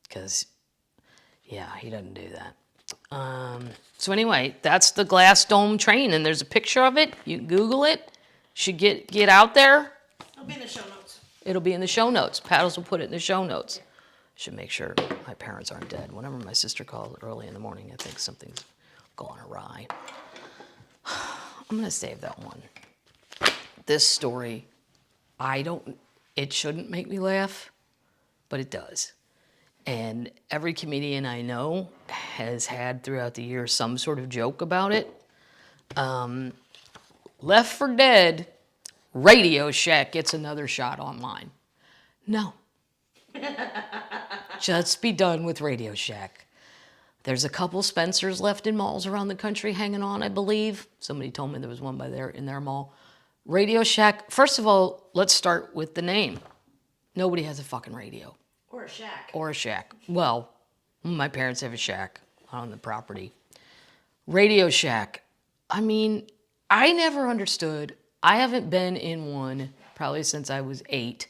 Because, yeah, he doesn't do that. So anyway, that's the glass dome train, and there's a picture of it. You can Google it. Should get out there. It'll be in the show notes. It'll be in the show notes. Paddles will put it in the show notes. Should make sure my parents aren't dead. Whenever my sister called early in the morning, I think something's gone awry. I'm going to save that one. This story, it shouldn't make me laugh, but it does. And every comedian I know has had throughout the years some sort of joke about it. Left for Dead, RadioShack gets another shot online. No. Just be done with RadioShack. There's a couple Spencers left in malls around the country hanging on, I believe. Somebody told me there was one in their mall. RadioShack, first of all, let's start with the name. Nobody has a fucking radio. Or a shack. Or a shack. Well, my parents have a shack on the property. RadioShack. I mean, I never understood. I haven't been in one probably since I was 8,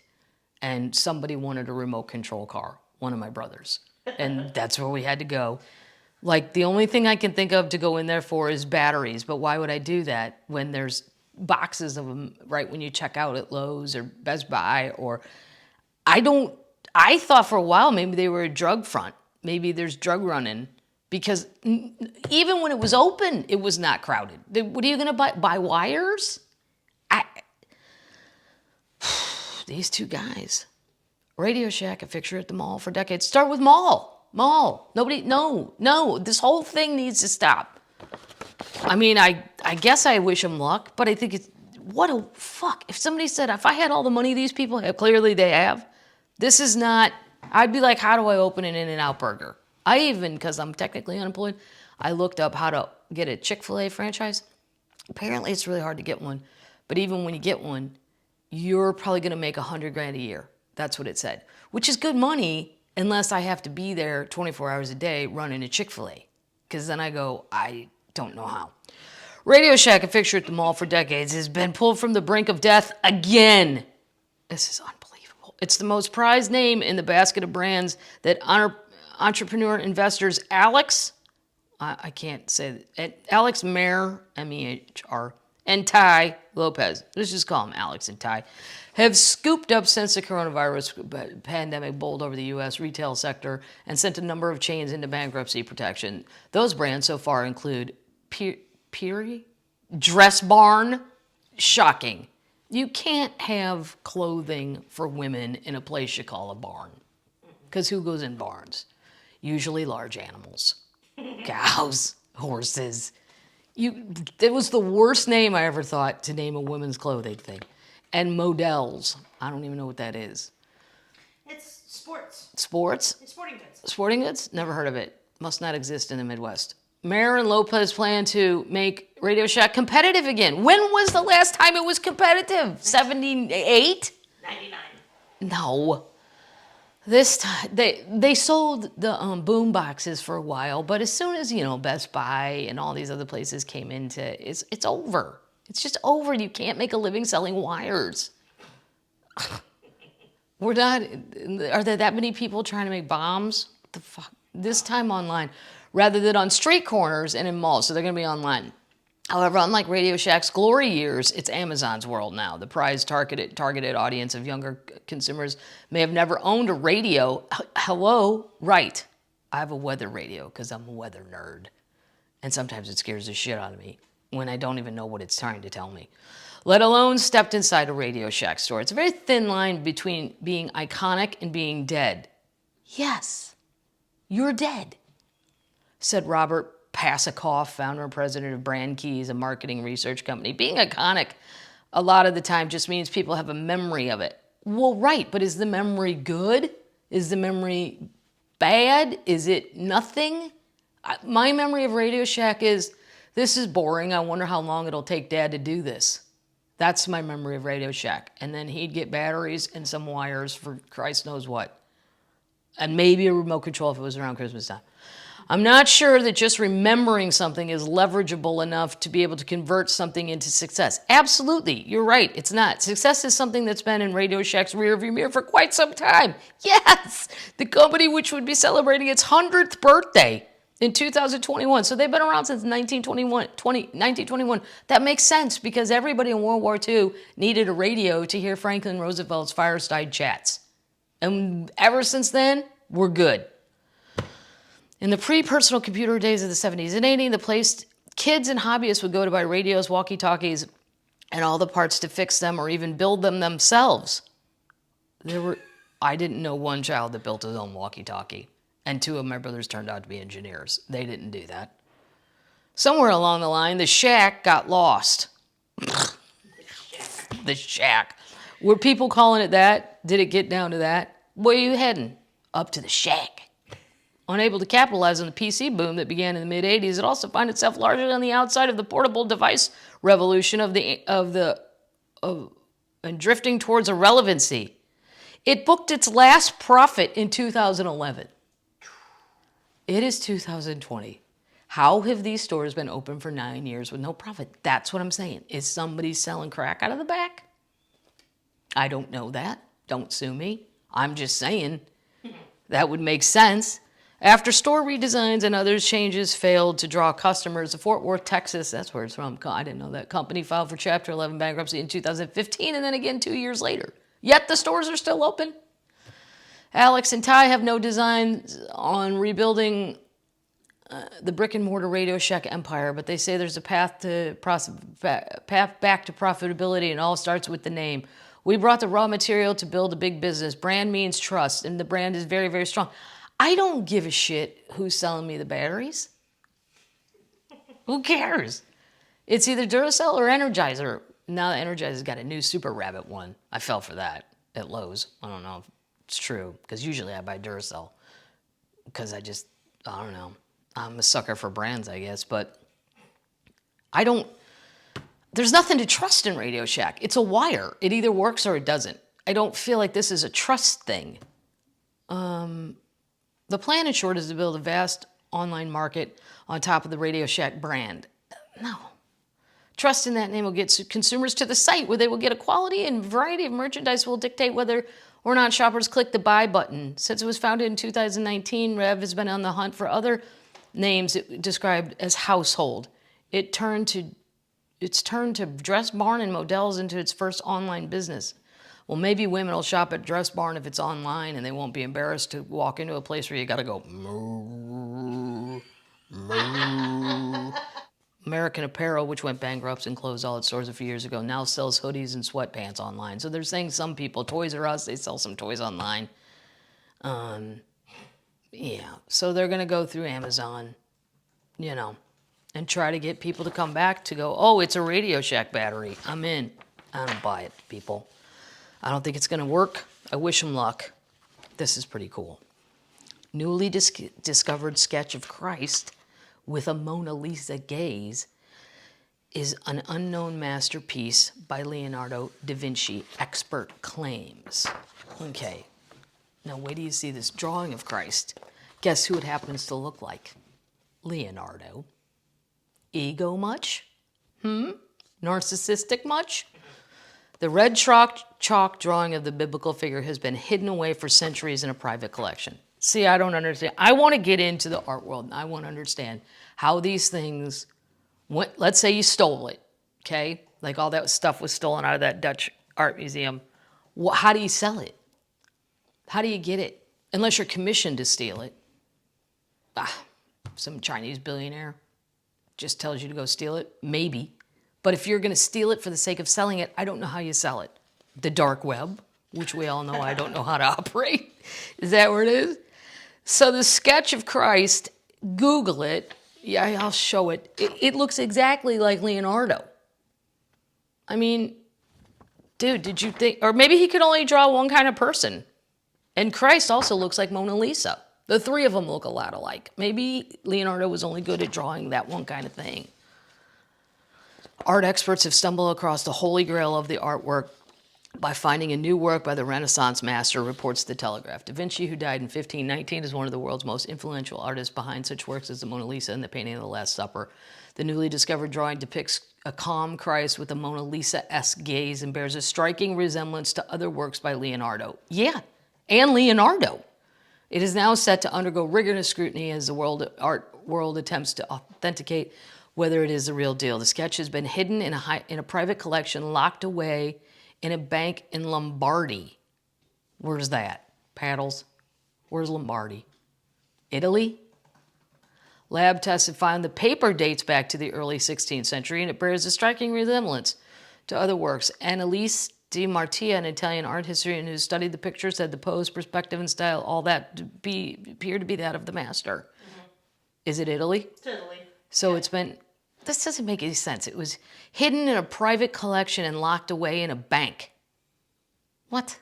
and somebody wanted a remote control car, one of my brothers. And that's where we had to go. Like, the only thing I can think of to go in there for is batteries, but why would I do that when there's boxes of them right when you check out at Lowe's or Best Buy? Or I thought for a while maybe they were a drug front. Maybe there's drug running, because even when it was open, it was not crowded. What are you going to buy wires? These two guys. RadioShack, a fixture at the mall for decades. Start with mall. Nobody, no. This whole thing needs to stop. I mean, I guess I wish them luck, but I think what a fuck. If somebody said, if I had all the money these people have, clearly they have, this is not, I'd be like, how do I open an In-N-Out burger? Because I'm technically unemployed, I looked up how to get a Chick-fil-A franchise. Apparently it's really hard to get one, but even when you get one, you're probably gonna make $100,000 a year. That's what it said, which is good money unless I have to be there 24 hours a day running a Chick-fil-A. Because then I go, I don't know how. RadioShack, a fixture at the mall for decades, has been pulled from the brink of death again. This is unbelievable. It's the most prized name in the basket of brands that entrepreneur investors Alex Mehr, M-E-H-R, and Ty Lopez, let's just call him Alex and Ty, have scooped up since the coronavirus pandemic bowled over the U.S. retail sector and sent a number of chains into bankruptcy protection. Those brands so far include Peary, Dress Barn. Shocking. You can't have clothing for women in a place you call a barn. Because who goes in barns? Usually large animals. Cows, horses. It was the worst name I ever thought to name a women's clothing thing. And models. I don't even know what that is. It's sports. Sports? It's sporting goods. Sporting goods? Never heard of it. Must not exist in the Midwest. Mayer and Lopez plan to make RadioShack competitive again. When was the last time it was competitive? 78? 99. No. This time, they sold the boom boxes for a while, but as soon as, Best Buy and all these other places came into it, it's over. It's just over. You can't make a living selling wires. Are there that many people trying to make bombs? What the fuck? This time online, rather than on street corners and in malls, so they're going to be online. However, unlike RadioShack's glory years, it's Amazon's world now. The prized targeted audience of younger consumers may have never owned a radio. Hello? Right. I have a weather radio because I'm a weather nerd. And sometimes it scares the shit out of me when I don't even know what it's trying to tell me. Let alone stepped inside a RadioShack store. It's a very thin line between being iconic and being dead. Yes, you're dead, said Robert Pasikoff, founder and president of Brand Keys, a marketing research company. Being iconic a lot of the time just means people have a memory of it. Well, right, but is the memory good? Is the memory bad? Is it nothing? My memory of RadioShack is, this is boring. I wonder how long it'll take Dad to do this. That's my memory of RadioShack. And then he'd get batteries and some wires for Christ knows what. And maybe a remote control if it was around Christmas time. I'm not sure that just remembering something is leverageable enough to be able to convert something into success. Absolutely, you're right, it's not. Success is something that's been in RadioShack's rearview mirror for quite some time. Yes, the company which would be celebrating its 100th birthday in 2021. So they've been around since 1921. That makes sense because everybody in World War II needed a radio to hear Franklin Roosevelt's fireside chats. And ever since then, we're good. In the pre-personal computer days of the 70s and 80s, the place kids and hobbyists would go to buy radios, walkie-talkies, and all the parts to fix them or even build them themselves. I didn't know one child that built his own walkie-talkie. And 2 of my brothers turned out to be engineers. They didn't do that. Somewhere along the line, the shack got lost. The shack. Were people calling it that? Did it get down to that? Where are you heading? Up to the shack. Unable to capitalize on the PC boom that began in the mid-'80s, it also found itself largely on the outside of the portable device revolution and drifting towards irrelevancy. It booked its last profit in 2011. It is 2020. How have these stores been open for 9 years with no profit? That's what I'm saying. Is somebody selling crack out of the back? I don't know that. Don't sue me. I'm just saying that would make sense. After store redesigns and other changes failed to draw customers, the Fort Worth, Texas, that's where it's from, I didn't know that, company filed for Chapter 11 bankruptcy in 2015 and then again 2 years later. Yet the stores are still open. Alex and Ty have no designs on rebuilding the brick and mortar RadioShack empire, but they say there's a path back to profitability, and all starts with the name. We brought the raw material to build a big business. Brand means trust, and the brand is very, very strong. I don't give a shit who's selling me the batteries. Who cares? It's either Duracell or Energizer. Now the Energizer's got a new Super Rabbit one. I fell for that at Lowe's. I don't know if it's true, because usually I buy Duracell. Because I don't know. I'm a sucker for brands, I guess, but there's nothing to trust in RadioShack. It's a wire. It either works or it doesn't. I don't feel like this is a trust thing. The plan, in short, is to build a vast online market on top of the RadioShack brand. No. Trust in that name will get consumers to the site where they will get a quality and variety of merchandise will dictate whether or not shoppers click the buy button. Since it was founded in 2019, Rev has been on the hunt for other names it described as household. It's turned to Dress Barn and Models into its first online business. Well, maybe women will shop at Dress Barn if it's online and they won't be embarrassed to walk into a place where you gotta go moo, moo. American Apparel, which went bankrupt and closed all its stores a few years ago, now sells hoodies and sweatpants online. So they're saying some people, Toys R Us, they sell some toys online. Yeah, so they're gonna go through Amazon, and try to get people to come back to go, oh, it's a RadioShack battery. I'm in. I don't buy it, people. I don't think it's going to work. I wish them luck. This is pretty cool. Newly discovered sketch of Christ with a Mona Lisa gaze is an unknown masterpiece by Leonardo da Vinci, expert claims. Okay, now wait till you see this drawing of Christ. Guess who it happens to look like? Leonardo. Ego much? Narcissistic much? The red chalk drawing of the biblical figure has been hidden away for centuries in a private collection. See, I don't understand. I want to get into the art world, and I want to understand how these things, let's say you stole it, okay? Like all that stuff was stolen out of that Dutch art museum. How do you sell it? How do you get it? Unless you're commissioned to steal it. Some Chinese billionaire just tells you to go steal it? Maybe. But if you're going to steal it for the sake of selling it, I don't know how you sell it. The dark web, which we all know I don't know how to operate. Is that where it is? So the sketch of Christ, Google it. Yeah, I'll show it. It looks exactly like Leonardo. I mean, dude, did you think... Or maybe he could only draw one kind of person. And Christ also looks like Mona Lisa. The three of them look a lot alike. Maybe Leonardo was only good at drawing that one kind of thing. Art experts have stumbled across the holy grail of the artwork by finding a new work by the Renaissance master, reports The Telegraph. Da Vinci, who died in 1519, is one of the world's most influential artists behind such works as the Mona Lisa and the painting of the Last Supper. The newly discovered drawing depicts a calm Christ with a Mona Lisa-esque gaze and bears a striking resemblance to other works by Leonardo. Yeah, and Leonardo. It is now set to undergo rigorous scrutiny as the art world attempts to authenticate whether it is the real deal. The sketch has been hidden in a private collection, locked away in a bank in Lombardy. Where's that? Paddles. Where's Lombardy? Italy? Lab tests have found the paper dates back to the early 16th century, and it bears a striking resemblance to other works. Annalise Di Martia, an Italian art historian who studied the picture, said the pose, perspective, and style, all that appear to be that of the master. Mm-hmm. Is it Italy? It's Italy. So it's been... This doesn't make any sense. It was hidden in a private collection and locked away in a bank. What?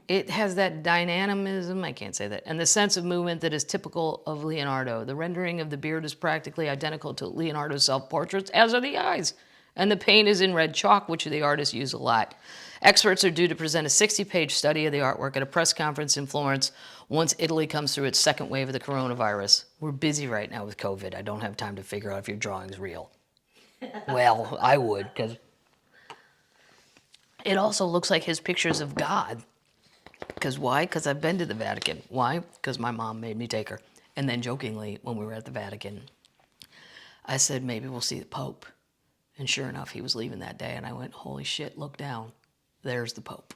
It has that dynamism, I can't say that, and the sense of movement that is typical of Leonardo. The rendering of the beard is practically identical to Leonardo's self-portraits, as are the eyes. And the paint is in red chalk, which the artists use a lot. Experts are due to present a 60-page study of the artwork at a press conference in Florence once Italy comes through its second wave of the coronavirus. We're busy right now with COVID. I don't have time to figure out if your drawing's real. Well, I would, because it also looks like his pictures of God. Because why? Because I've been to the Vatican. Why? Because my mom made me take her. And then jokingly, when we were at the Vatican, I said, maybe we'll see the Pope. And sure enough, he was leaving that day. And I went, holy shit, look down. There's the Pope.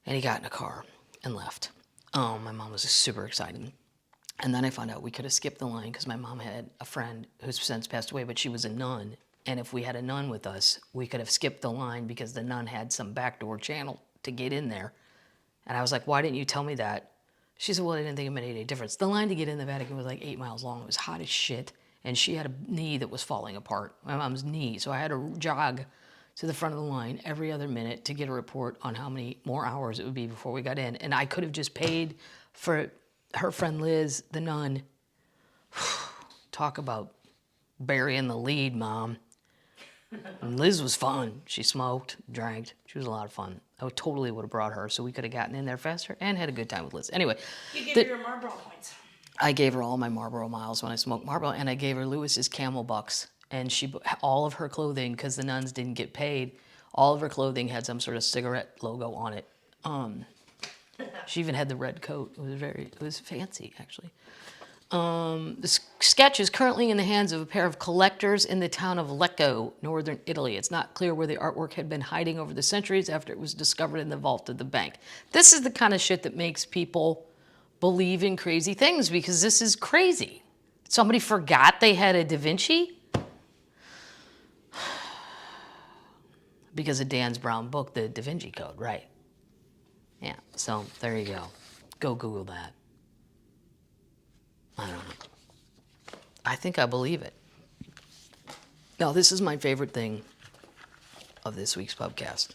And he got in a car and left. Oh, my mom was super excited. And then I found out we could have skipped the line because my mom had a friend who's since passed away, but she was a nun. And if we had a nun with us, we could have skipped the line because the nun had some backdoor channel to get in there. And I was like, why didn't you tell me that? She said, well, I didn't think it made any difference. The line to get in the Vatican was like 8 miles long. It was hot as shit. And she had a knee that was falling apart, my mom's knee. So I had to jog to the front of the line every other minute to get a report on how many more hours it would be before we got in. And I could have just paid for her friend Liz, the nun. Talk about burying the lead, Mom. And Liz was fun. She smoked, drank. She was a lot of fun. I totally would have brought her so we could have gotten in there faster and had a good time with Liz. Anyway. You gave her your Marlboro points. I gave her all my Marlboro miles when I smoked Marlboro, and I gave her Lewis's Camel Bucks. And all of her clothing, because the nuns didn't get paid, all of her clothing had some sort of cigarette logo on it. She even had the red coat. It was fancy, actually. The sketch is currently in the hands of a pair of collectors in the town of Lecco, northern Italy. It's not clear where the artwork had been hiding over the centuries after it was discovered in the vault of the bank. This is the kind of shit that makes people believe in crazy things, because this is crazy. Somebody forgot they had a Da Vinci? Because of Dan's brown book, the Da Vinci Code, right? Yeah, so there you go. Go Google that. I don't know. I think I believe it. Now, this is my favorite thing of this week's Pubcast,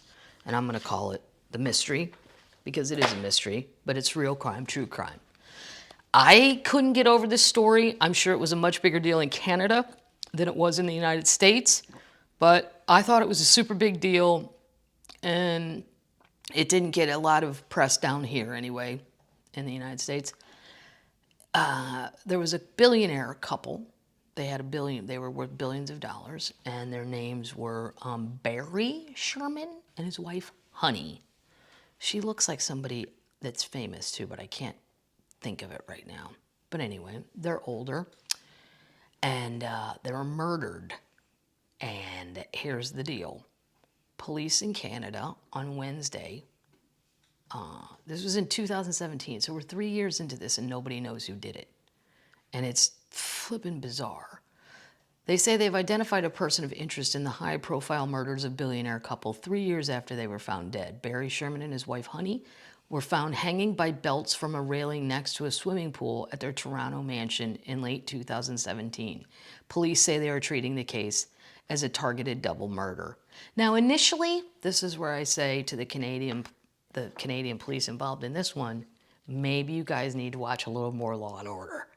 and I'm going to call it the mystery, because it is a mystery, but it's real crime, true crime. I couldn't get over this story. I'm sure it was a much bigger deal in Canada than it was in the United States, but I thought it was a super big deal, and it didn't get a lot of press down here anyway, in the United States. There was a billionaire couple. They were worth billions of dollars, and their names were Barry Sherman and his wife, Honey. She looks like somebody that's famous too, but I can't think of it right now. But anyway, they're older, and they were murdered. And here's the deal. Police in Canada on Wednesday, this was in 2017, so we're 3 years into this and nobody knows who did it. And it's flippin' bizarre. They say they've identified a person of interest in the high-profile murders of billionaire couple 3 years after they were found dead. Barry Sherman and his wife, Honey, were found hanging by belts from a railing next to a swimming pool at their Toronto mansion in late 2017. Police say they are treating the case as a targeted double murder. Now, initially, this is where I say to the Canadian police involved in this one, maybe you guys need to watch a little more Law and Order.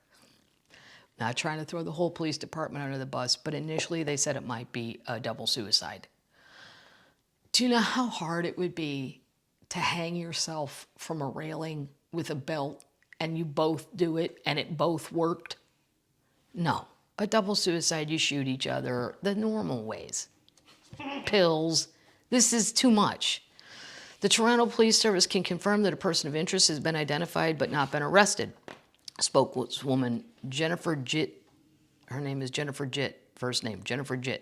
Not trying to throw the whole police department under the bus, but initially they said it might be a double suicide. Do you know how hard it would be to hang yourself from a railing with a belt and you both do it and it both worked? No. A double suicide, you shoot each other the normal ways. Pills. This is too much. The Toronto Police Service can confirm that a person of interest has been identified but not been arrested. Spokeswoman Jennifer Jitt, her name is Jennifer Jitt, first name Jennifer Jitt,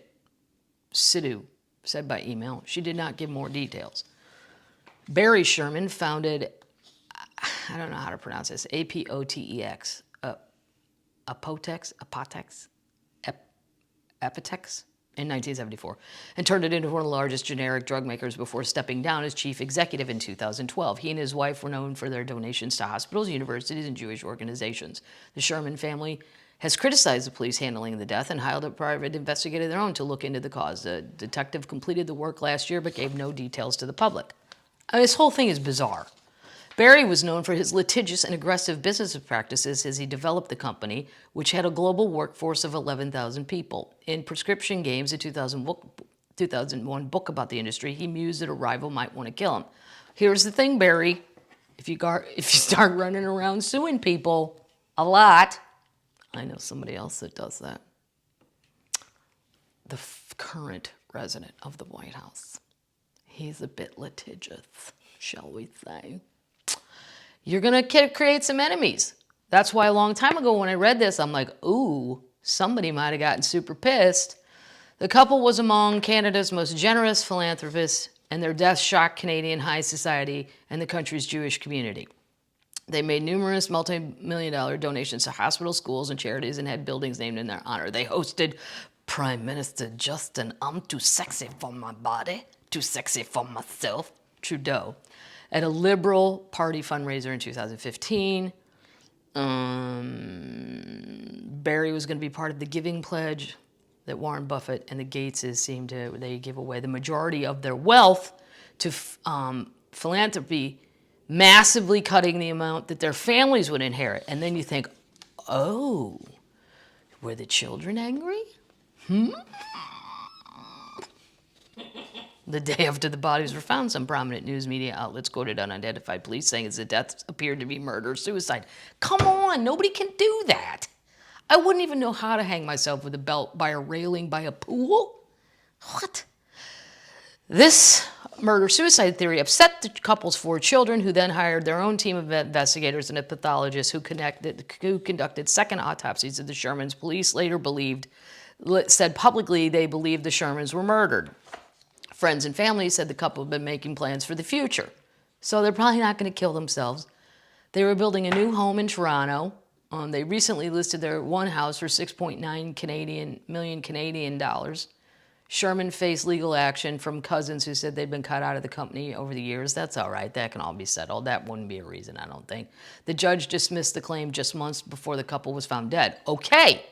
Sidhu, said by email. She did not give more details. Barry Sherman founded, I don't know how to pronounce this, Apotex, Apotex in 1974, and turned it into one of the largest generic drug makers before stepping down as chief executive in 2012. He and his wife were known for their donations to hospitals, universities, and Jewish organizations. The Sherman family has criticized the police handling the death and hired a private investigator of their own to look into the cause. The detective completed the work last year but gave no details to the public. This whole thing is bizarre. Barry was known for his litigious and aggressive business practices as he developed the company, which had a global workforce of 11,000 people. In Prescription Games, a 2001 book about the industry, he mused that a rival might want to kill him. Here's the thing, Barry. If you start running around suing people a lot, I know somebody else that does that. The current resident of the White House. He's a bit litigious, shall we say. You're going to create some enemies. That's why a long time ago when I read this, I'm like, ooh, somebody might have gotten super pissed. The couple was among Canada's most generous philanthropists, and their death shocked Canadian high society and the country's Jewish community. They made numerous multi-million-dollar donations to hospitals, schools, and charities and had buildings named in their honor. They hosted Prime Minister Justin, I'm too sexy for my body, too sexy for myself, Trudeau, at a Liberal Party fundraiser in 2015. Barry was going to be part of the giving pledge that Warren Buffett and the Gateses they give away the majority of their wealth to philanthropy, massively cutting the amount that their families would inherit. And then you think, oh, were the children angry? The day after the bodies were found, some prominent news media outlets quoted unidentified police saying the deaths appeared to be murder or suicide. Come on, nobody can do that. I wouldn't even know how to hang myself with a belt by a railing by a pool. What? This murder-suicide theory upset the couple's 4 children, who then hired their own team of investigators and a pathologist who conducted second autopsies of the Shermans. Police later said publicly they believed the Shermans were murdered. Friends and family said the couple had been making plans for the future. So they're probably not going to kill themselves. They were building a new home in Toronto. They recently listed their one house for $6.9 million Canadian dollars. Sherman faced legal action from cousins who said they'd been cut out of the company over the years. That's all right. That can all be settled. That wouldn't be a reason, I don't think. The judge dismissed the claim just months before the couple was found dead. Okay,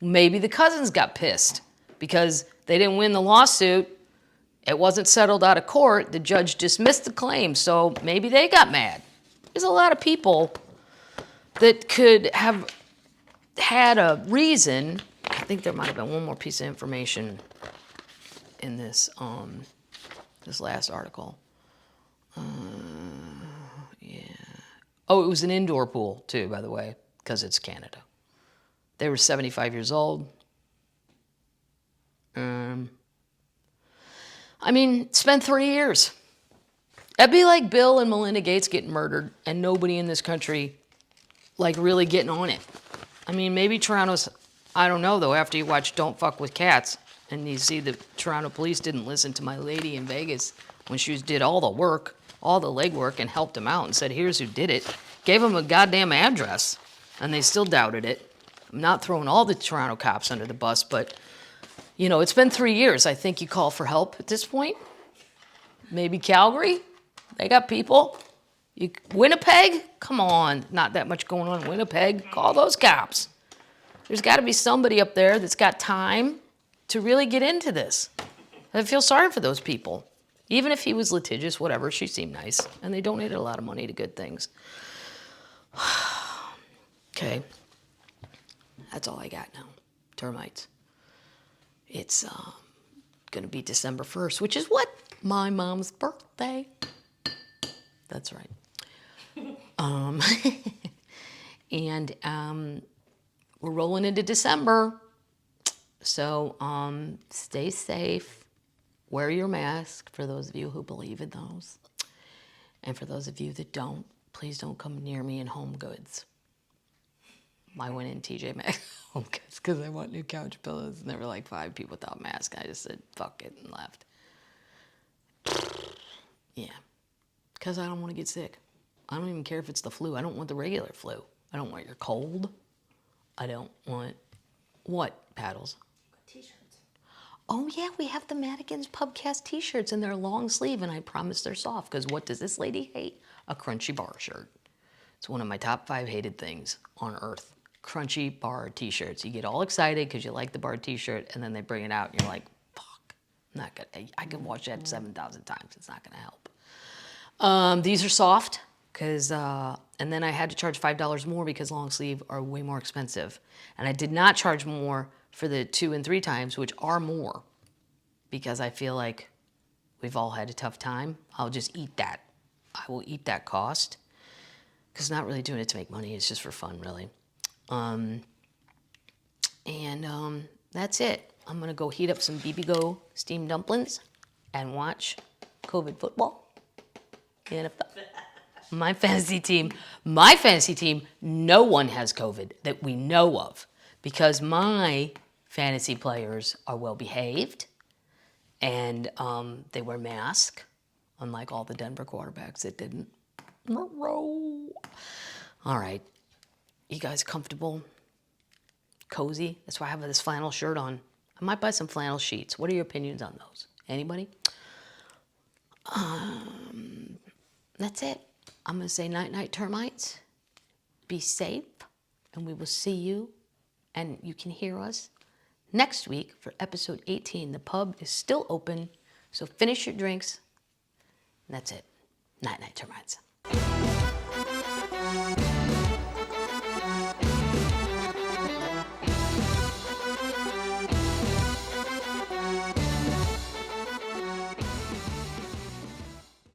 maybe the cousins got pissed because they didn't win the lawsuit. It wasn't settled out of court. The judge dismissed the claim, so maybe they got mad. There's a lot of people that could have had a reason. I think there might have been one more piece of information in this this last article. Yeah. Oh, it was an indoor pool too, by the way, because it's Canada. They were 75 years old. I mean, it's been 3 years. That'd be like Bill and Melinda Gates getting murdered and nobody in this country, like, really getting on it. I mean, maybe Toronto's, I don't know, though, after you watch Don't Fuck with Cats and you see the Toronto police didn't listen to my lady in Vegas when she did all the work, all the legwork, and helped them out and said, here's who did it. Gave them a goddamn address, and they still doubted it. I'm not throwing all the Toronto cops under the bus, but you know, it's been 3 years. I think you call for help at this point. Maybe Calgary, they got people. Winnipeg, come on, not that much going on in Winnipeg. Call those cops. There's got to be somebody up there that's got time to really get into this. I feel sorry for those people. Even if he was litigious, whatever, she seemed nice. And they donated a lot of money to good things. Okay, that's all I got now. Termites. It's going to be December 1st, which is what? My mom's birthday. That's right. And we're rolling into December. So stay safe. Wear your mask, for those of you who believe in those. And for those of you that don't, please don't come near me in Home Goods. I went in TJ Maxx Home Goods because I want new couch pillows, and there were like 5 people without masks. I just said, fuck it, and left. Yeah, because I don't want to get sick. I don't even care if it's the flu. I don't want the regular flu. I don't want your cold. I don't want what, Paddles? T-shirts. Oh yeah, we have the Madigan's Pubcast t-shirts, and they're long sleeve, and I promise they're soft, because what does this lady hate? A crunchy bar shirt. It's one of my top 5 hated things on earth. Crunchy bar t-shirts. You get all excited because you like the bar t-shirt, and then they bring it out, and you're like, fuck, I'm not gonna, I can watch that 7,000 times. It's not gonna help. These are soft, because, and then I had to charge $5 more because long sleeve are way more expensive. And I did not charge more for the 2 and 3 times, which are more, because I feel like we've all had a tough time. I'll just eat that. I will eat that cost, because not really doing it to make money. It's just for fun, really. That's it. I'm gonna go heat up some BB-Go steamed dumplings and watch COVID football. NFL. My fantasy team, no one has COVID that we know of, because my fantasy players are well behaved, and they wear masks, unlike all the Denver quarterbacks that didn't. All right, you guys comfortable? Cozy? That's why I have this flannel shirt on. I might buy some flannel sheets. What are your opinions on those? Anybody? That's it. I'm going to say night-night, termites. Be safe, and we will see you, and you can hear us next week for episode 18. The pub is still open, so finish your drinks. And that's it. Night-night, termites.